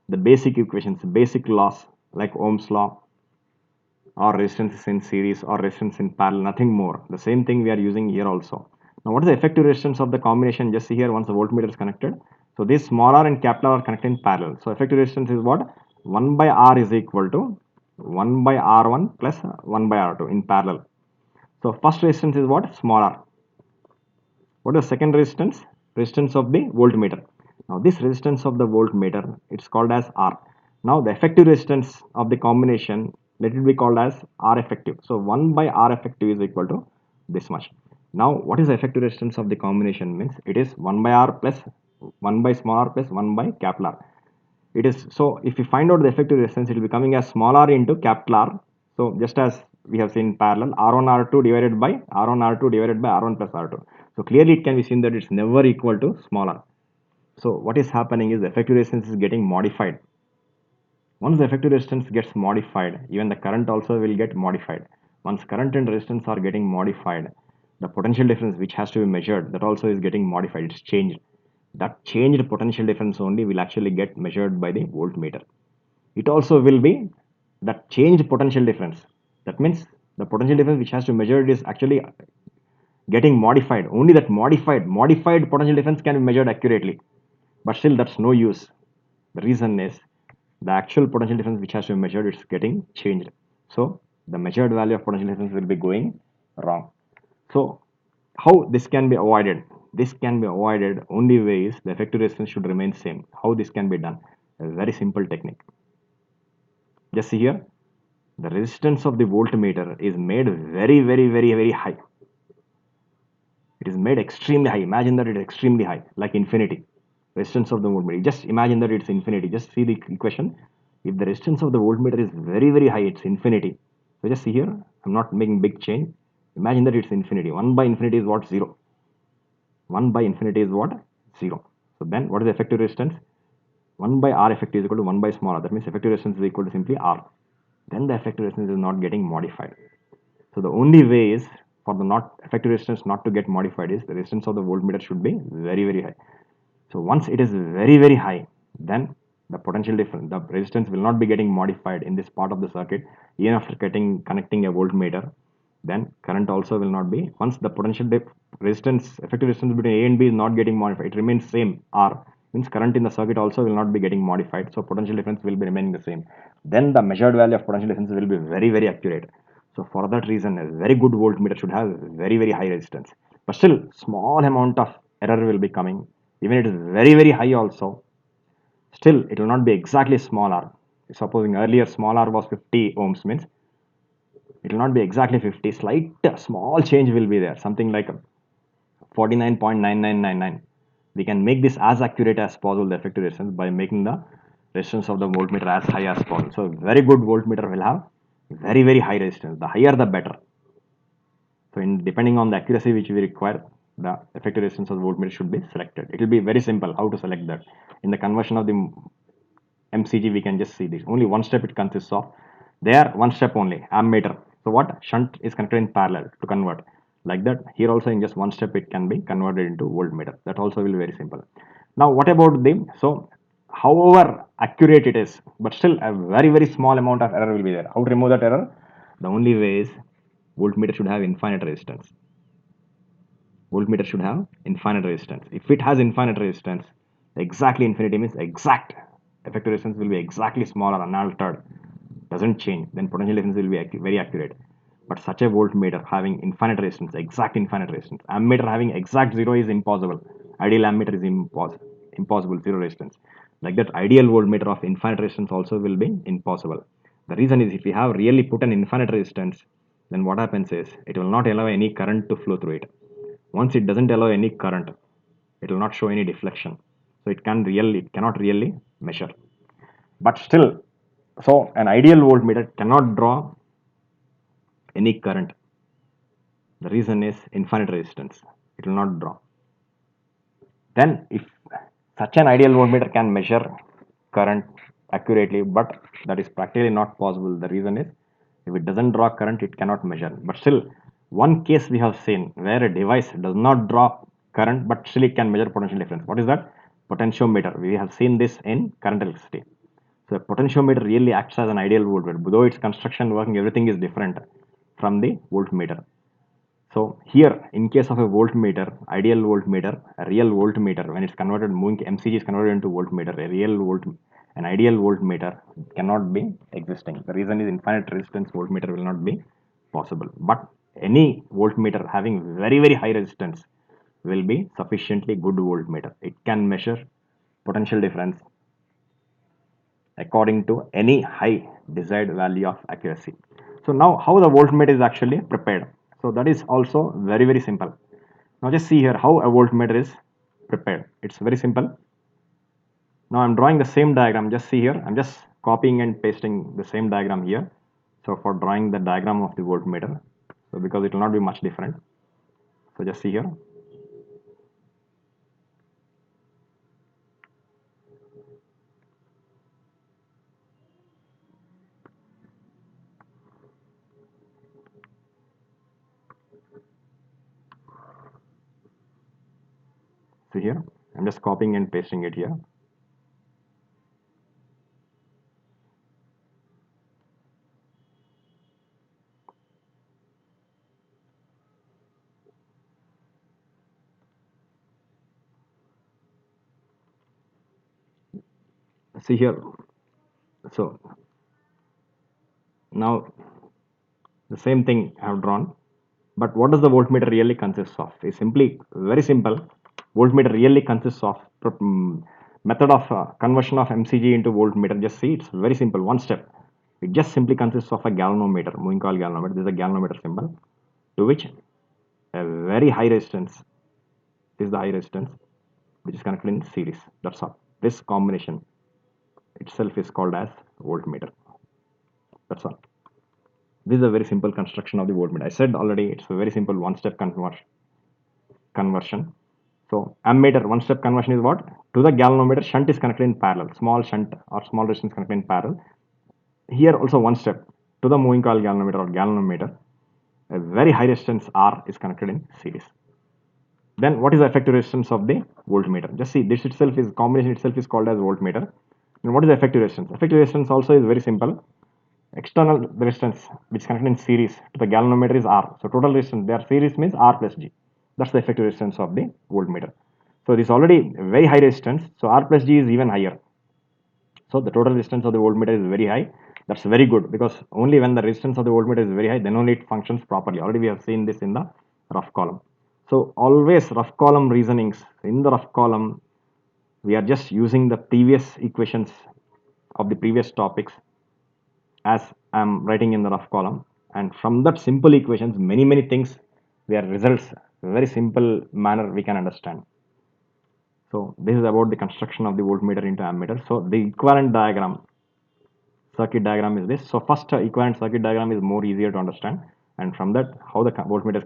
The basic equations, basic laws like Ohm's law, or resistance in series or resistance in parallel, nothing more. The same thing we are using here also. Now what is the effective resistance of the combination? Just see here, once the voltmeter is connected. So this small r and capital R are connected in parallel. So effective resistance is what? 1 by R is equal to 1 by R1 plus 1 by R2 in parallel. So first resistance is what? Small r. What is second resistance? Resistance of the voltmeter. Now this resistance of the voltmeter, it's called as R. Now the effective resistance of the combination, let it be called as R effective. So 1 by R effective is equal to this much. Now what is the effective resistance of the combination? Means it is 1 by R plus 1 by small r plus 1 by capital R. It is, so if you find out the effective resistance, it will be coming as small r into capital R. So just as we have seen parallel, R1 R2 divided by R1 R2 divided by R1 plus R2. So clearly it can be seen that it's never equal to small r. So what is happening is the effective resistance is getting modified. Once the effective resistance gets modified, even the current also will get modified. Once current and resistance are getting modified, the potential difference which has to be measured, that also is getting modified. It's changed. That changed potential difference only will actually get measured by the voltmeter. It also will be that changed potential difference. That means the potential difference which has to be measured is actually getting modified. Only that modified potential difference can be measured accurately. But still that's no use. The reason is the actual potential difference which has to be measured is getting changed. So the measured value of potential difference will be going wrong. So how this can be avoided? This can be avoided only way is the effective resistance should remain same. How this can be done? A very simple technique. Just see here, the resistance of the voltmeter is made very high. It is made extremely high. Imagine that it is extremely high, like infinity. Resistance of the voltmeter. Just imagine that it's infinity. Just see the equation. If the resistance of the voltmeter is very high, it's infinity. So just see here, I'm not making big change. Imagine that it's infinity. 1 by infinity is what? 0. 1 by infinity is what? 0. So then what is the effective resistance? 1 by R effective is equal to 1 by small r. That means effective resistance is equal to simply R. Then the effective resistance is not getting modified. So the only way is for the not effective resistance not to get modified is the resistance of the voltmeter should be very very high. So once it is very very high, then the potential difference, the resistance will not be getting modified in this part of the circuit even after connecting a voltmeter. Then current also will not be, once the resistance, effective resistance between A and B is not getting modified, it remains same R, means current in the circuit also will not be getting modified, so potential difference will be remaining the same. Then the measured value of potential difference will be very very accurate. So for that reason, a very good voltmeter should have very very high resistance. But still, small amount of error will be coming. Even it is very very high also, still it will not be exactly small r. Supposing earlier small r was 50 ohms, means it will not be exactly 50. Slight small change will be there, something like 49.9999. We can make this as accurate as possible, the effective resistance, by making the resistance of the voltmeter as high as possible. So very good voltmeter will have very very high resistance. The higher the better. So in depending on the accuracy which we require, the effective resistance of the voltmeter should be selected. It will be very simple how to select that. In the conversion of the MCG, we can just see this. Only one step it consists of. There, one step only, ammeter. So what? Shunt is connected in parallel to convert. Like that, here also in just one step it can be converted into voltmeter. That also will be very simple. Now what about the, so however accurate it is, but still a very very small amount of error will be there. How to remove that error? The only way is voltmeter should have infinite resistance. Voltmeter should have infinite resistance. If it has infinite resistance, exactly infinity means exact effective resistance will be exactly small or unaltered, doesn't change, then potential difference will be very accurate. But such a voltmeter having infinite resistance, exact infinite resistance, ammeter having exact zero is impossible. Ideal ammeter is impossible, zero resistance. Like that, ideal voltmeter of infinite resistance also will be impossible. The reason is, if we have really put an infinite resistance, then what happens is it will not allow any current to flow through it. Once it doesn't allow any current, it will not show any deflection. So it cannot really measure. But still, so an ideal voltmeter cannot draw any current. The reason is infinite resistance. It will not draw. Then if such an ideal voltmeter can measure current accurately, but that is practically not possible. The reason is, if it doesn't draw current, it cannot measure. But still, one case we have seen where a device does not draw current, but still it can measure potential difference. What is that? Potentiometer. We have seen this in current electricity. So a potentiometer really acts as an ideal voltmeter. Though its construction, working, everything is different from the voltmeter. So here, in case of a voltmeter, ideal voltmeter, a real voltmeter, when it's converted, moving MCG is converted into voltmeter, an ideal voltmeter cannot be existing. The reason is infinite resistance voltmeter will not be possible. But any voltmeter having very very high resistance will be sufficiently good voltmeter. It can measure potential difference according to any high desired value of accuracy. So now how the voltmeter is actually prepared. So that is also very very simple. Now just see here how a voltmeter is prepared. It's very simple. Now I'm drawing the same diagram. Just see here. I'm just copying and pasting the same diagram here. So for drawing the diagram of the voltmeter, so because it will not be much different. So just see here. See here. I'm just copying and pasting it here. See here. So now the same thing I have drawn. But what does the voltmeter really consist of? It's simply very simple. Voltmeter really consists of method of conversion of MCG into voltmeter. Just see, it's very simple. One step. It just simply consists of a galvanometer, moving coil galvanometer. This is a galvanometer symbol, to which a very high resistance is the high resistance, which is connected in series. That's all. This combination itself is called as voltmeter. That's all. This is a very simple construction of the voltmeter. I said already, it's a very simple one-step conversion. So ammeter, one-step conversion is what? To the galvanometer, shunt is connected in parallel. Small shunt or small resistance connected in parallel. Here also one step to the moving coil galvanometer or galvanometer. a very high resistance R is connected in series. Then what is the effective resistance of the voltmeter? Just see, this itself is combination itself is called as voltmeter. And what is the effective resistance? Effective resistance also is very simple. External resistance which is connected in series to the galvanometer is R. So total resistance, their series means R plus G. That's the effective resistance of the voltmeter. So this is already very high resistance. So R plus G is even higher. So the total resistance of the voltmeter is very high. That's very good, because only when the resistance of the voltmeter is very high, then only it functions properly. Already we have seen this in the rough column. So always rough column reasonings. In the rough column, we are just using the previous equations of the previous topics as I'm writing in the rough column, and from that simple equations, many things, their results, very simple manner we can understand. So this is about the construction of the voltmeter into ammeter. So the equivalent diagram, circuit diagram is this. So first equivalent circuit diagram is more easier to understand, and from that how the voltmeter is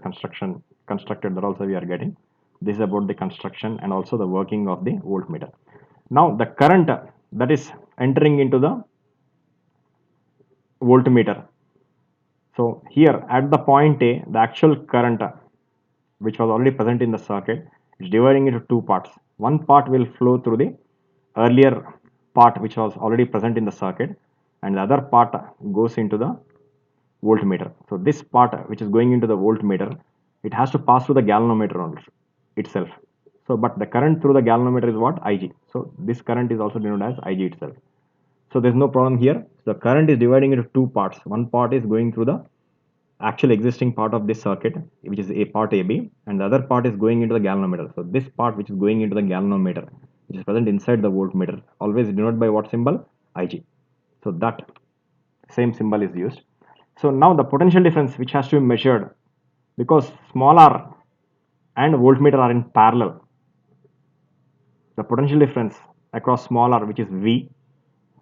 constructed, that also we are getting. This is about the construction and also the working of the voltmeter. Now the current that is entering into the voltmeter. So here at the point A, the actual current which was already present in the circuit is dividing into two parts. One part will flow through the earlier part which was already present in the circuit, and the other part goes into the voltmeter. So this part which is going into the voltmeter, it has to pass through the galvanometer itself. So but the current through the galvanometer is what? Ig. So this current is also denoted as Ig itself. So there's no problem here. The current is dividing into two parts. One part is going through the actual existing part of this circuit, which is a part AB, and the other part is going into the galvanometer. So this part which is going into the galvanometer, which is present inside the voltmeter, always denoted by what symbol? Ig. So that same symbol is used. So now the potential difference which has to be measured, because small r and voltmeter are in parallel, the potential difference across small r, which is V,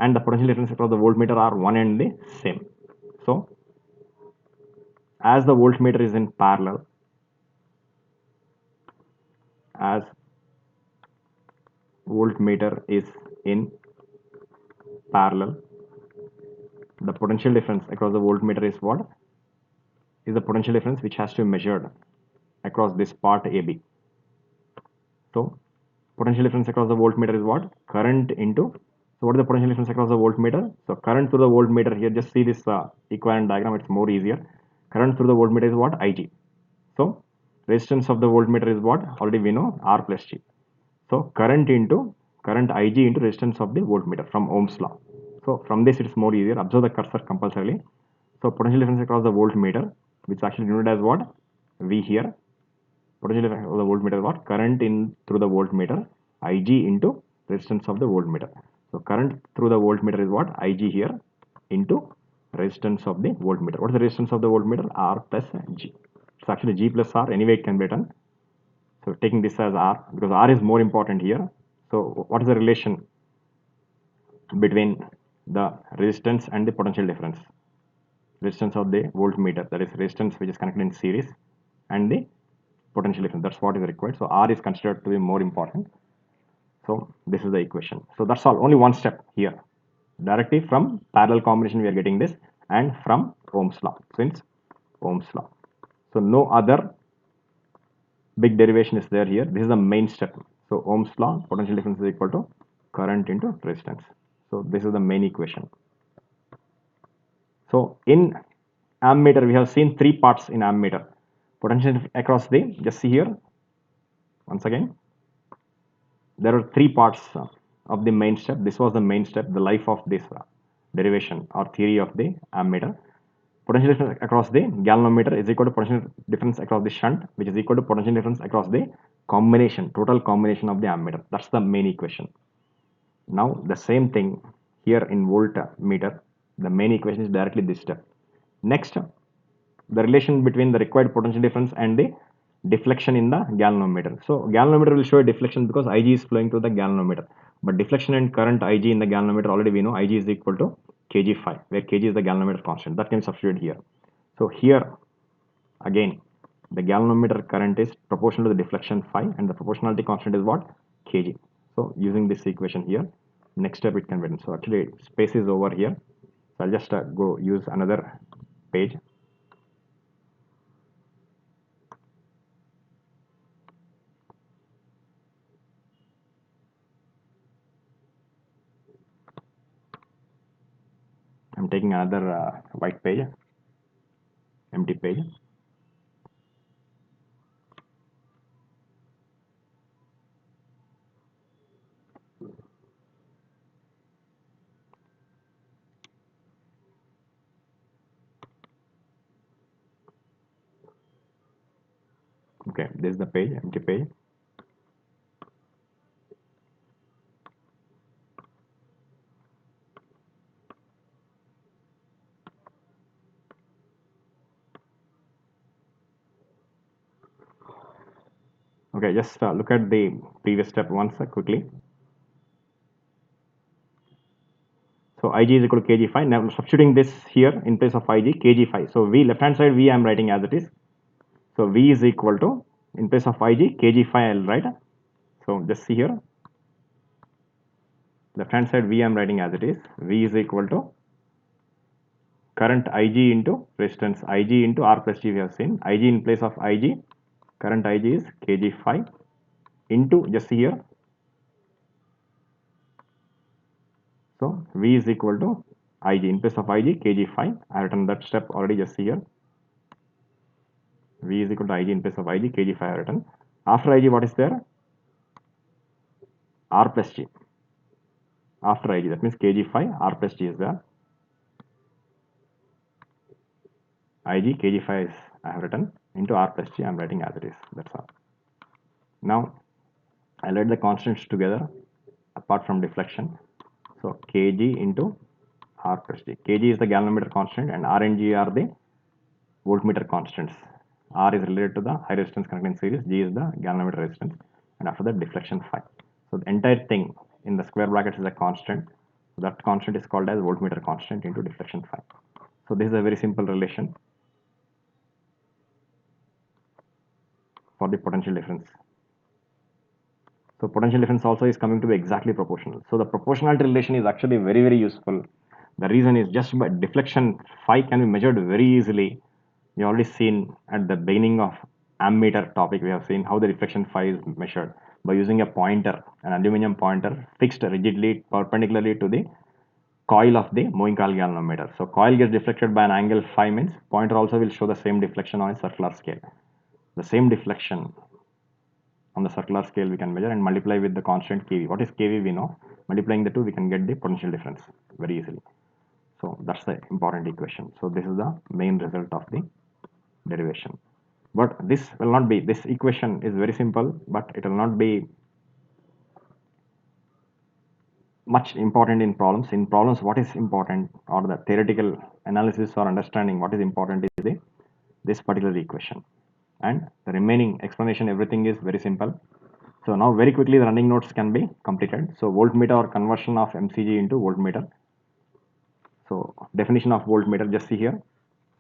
and the potential difference across the voltmeter are one and the same. So as the voltmeter is in parallel, as voltmeter is in parallel, the potential difference across the voltmeter is what? Is the potential difference which has to be measured across this part AB. So potential difference across the voltmeter is what? Current into, so what is the potential difference across the voltmeter? So current through the voltmeter, here just see this equivalent diagram, it's more easier. Current through the voltmeter is what? Ig. So resistance of the voltmeter is what? Already we know, R plus G. So current Ig into resistance of the voltmeter from Ohm's law. So from this it's more easier. Observe the cursor compulsorily. So potential difference across the voltmeter, which is actually denoted as what? V here. Potential difference of the voltmeter is what? Current in through the voltmeter, Ig into resistance of the voltmeter. So current through the voltmeter is what? Ig here into resistance of the voltmeter. What is the resistance of the voltmeter? R plus G. It's actually G plus R. Anyway, it can be written. So taking this as R, because R is more important here. So what is the relation between the resistance and the potential difference? Resistance of the voltmeter, that is resistance which is connected in series, and the potential difference, that's what is required. So R is considered to be more important. So this is the equation. So that's all, only one step here. Directly from parallel combination we are getting this, and from Ohm's law, since Ohm's law. So no other big derivation is there here. This is the main step. So Ohm's law, potential difference is equal to current into resistance. So this is the main equation. So in ammeter, we have seen three parts in ammeter. Potential across the, just see here, once again, there are three parts of the main step. This was the main step, the life of this derivation or theory of the ammeter. Potential difference across the galvanometer is equal to potential difference across the shunt, which is equal to potential difference across the combination, total combination of the ammeter. That's the main equation. Now the same thing here in voltmeter, the main equation is directly this step. Next, the relation between the required potential difference and the deflection in the galvanometer. So galvanometer will show a deflection because Ig is flowing through the galvanometer, but deflection and current Ig in the galvanometer, already we know Ig is equal to kg phi, where kg is the galvanometer constant. That can be substituted here. So here again, the galvanometer current is proportional to the deflection phi, and the proportionality constant is what? Kg. So using this equation here, next step it can be written. So actually space is over here. So I'll just go use another page. I'm taking another white page, empty page. Okay, this is the page, empty page. Okay, just look at the previous step once quickly. So Ig is equal to kg5. Now substituting this here in place of Ig, kg5. So V, left hand side V I am writing as it is. So V is equal to, in place of Ig, kg5 I will write. So just see here, left hand side V I am writing as it is. V is equal to current Ig into resistance Ig into R plus G we have seen. Ig in place of Ig, current Ig is kg5 into, just see here. So V is equal to Ig, in place of Ig, kg5. I have written that step already, just see here. V is equal to Ig in place of Ig, kg5 I have written. After Ig, what is there? R plus G. After Ig, that means kg5, R plus G is there. Ig, kg5 is I have written, into R plus G I am writing as it is. That's all. Now I'll write the constants together apart from deflection. So kg into R plus G. Kg is the galvanometer constant and R and G are the voltmeter constants. R is related to the high resistance connecting series, G is the galvanometer resistance, and after that deflection phi. So the entire thing in the square brackets is a constant. So that constant is called as voltmeter constant into deflection phi. So this is a very simple relation for the potential difference. So potential difference also is coming to be exactly proportional. So the proportionality relation is actually very, very useful. The reason is just by deflection phi can be measured very easily. We already seen at the beginning of ammeter topic, we have seen how the deflection phi is measured by using a pointer, an aluminum pointer fixed rigidly perpendicularly to the coil of the moving coil galvanometer. So coil gets deflected by an angle phi, means pointer also will show the same deflection on a circular scale. The same deflection on the circular scale we can measure and multiply with the constant kV. What is kV we know. Multiplying the two we can get the potential difference very easily. So that's the important equation. So this is the main result of the derivation. But this will not be, this equation is very simple, but it will not be much important in problems. In problems, what is important, or the theoretical analysis or understanding, what is important is this particular equation. And the remaining explanation, everything is very simple. So now very quickly the running notes can be completed. So voltmeter or conversion of MCG into voltmeter. So definition of voltmeter, just see here.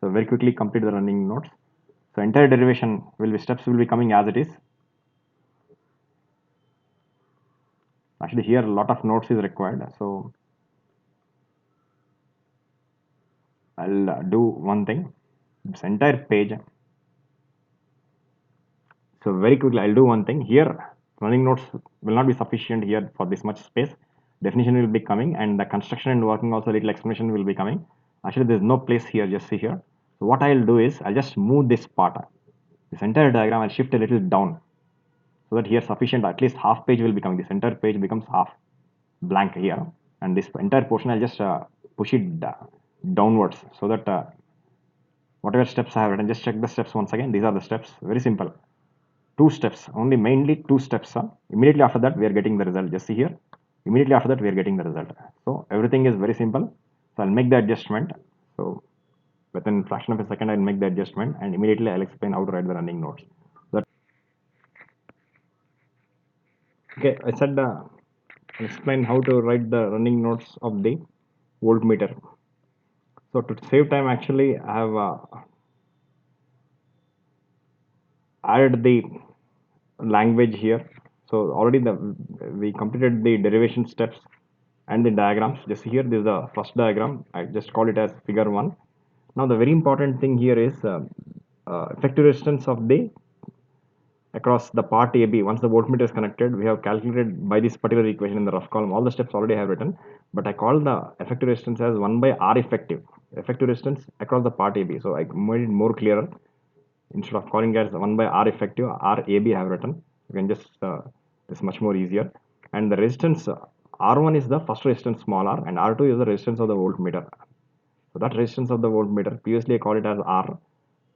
So very quickly complete the running notes. So entire derivation will be, steps will be coming as it is. Actually here a lot of notes is required. So I'll do one thing. This entire page. So very quickly I'll do one thing. Here running notes will not be sufficient here for this much space. Definition will be coming and the construction and working also little explanation will be coming. Actually there is no place here, just see here. So what I'll do is I'll just move this part. This entire diagram I'll shift a little down so that here sufficient, at least half page will be coming. This entire page becomes half blank here, and this entire portion I'll just push it downwards so that whatever steps I have written, just check the steps once again. These are the steps, very simple. Two steps, only mainly two steps. Immediately after that we are getting the result, just see here. Immediately after that we are getting the result. So everything is very simple. So I'll make the adjustment. So within fraction of a second I'll make the adjustment and immediately I'll explain how to write the running notes. Okay, I said I'll explain how to write the running notes of the voltmeter. So to save time, actually I have added the language here. So already we completed the derivation steps and the diagrams. Just here, this is the first diagram. I just call it as figure 1. Now the very important thing here is effective resistance of the across the part AB. Once the voltmeter is connected, we have calculated by this particular equation in the rough column. All the steps already I have written, but I call the effective resistance as 1 by R effective. Effective resistance across the part AB. So I made it more clearer. Instead of calling it as 1 by R effective, RAB I have written. You can just, it's much more easier. And the resistance, R1 is the first resistance small r, and R2 is the resistance of the voltmeter. So that resistance of the voltmeter, previously I called it as R.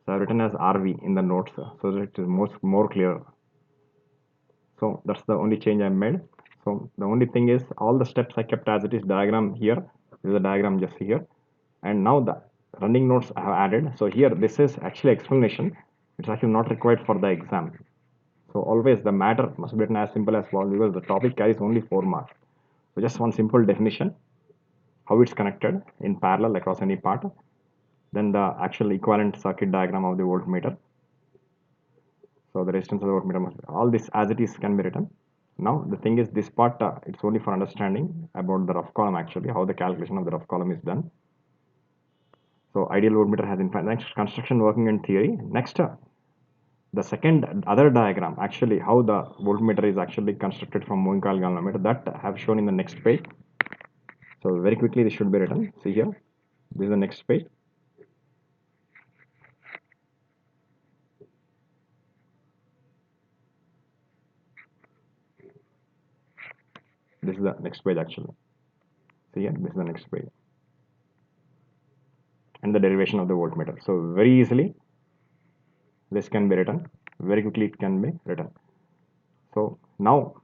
So I have written as RV in the notes, so that it is more clear. So that's the only change I made. So the only thing is all the steps I kept as it is. Diagram here, this is a diagram just here, and now the running notes I have added. So here this is actually explanation. It's actually not required for the exam. So always the matter must be written as simple as possible because the topic carries only 4 marks. So just one simple definition, how it's connected in parallel across any part, then the actual equivalent circuit diagram of the voltmeter. So the resistance of the voltmeter must be, all this as it is can be written. Now the thing is this part, it's only for understanding about the rough column, actually how the calculation of the rough column is done. So ideal voltmeter has in fact next construction, working and theory. Next, the second other diagram, actually how the voltmeter is actually constructed from moving coil galvanometer, that I have shown in the next page. So very quickly this should be written. See here, this is the next page. This is the next page actually. See here, this is the next page. And the derivation of the voltmeter. So very easily this can be written. Very quickly it can be written. So now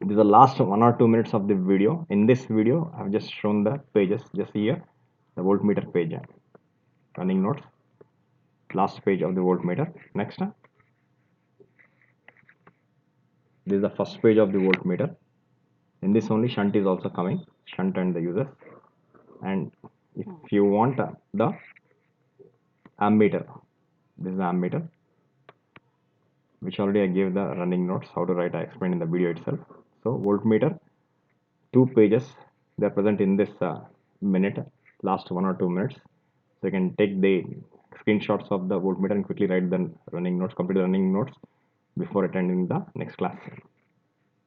this is the last 1 or 2 minutes of the video. In this video I have just shown the pages. Just here the voltmeter page, running notes, last page of the voltmeter. Next, this is the first page of the voltmeter. In this only shunt is also coming, shunt and the uses. And if you want the ammeter, this is the ammeter, which already I gave the running notes how to write. I explained in the video itself. So voltmeter, 2 pages they are present in this minute, last 1 or 2 minutes. So you can take the screenshots of the voltmeter and quickly write the running notes, complete the running notes before attending the next class.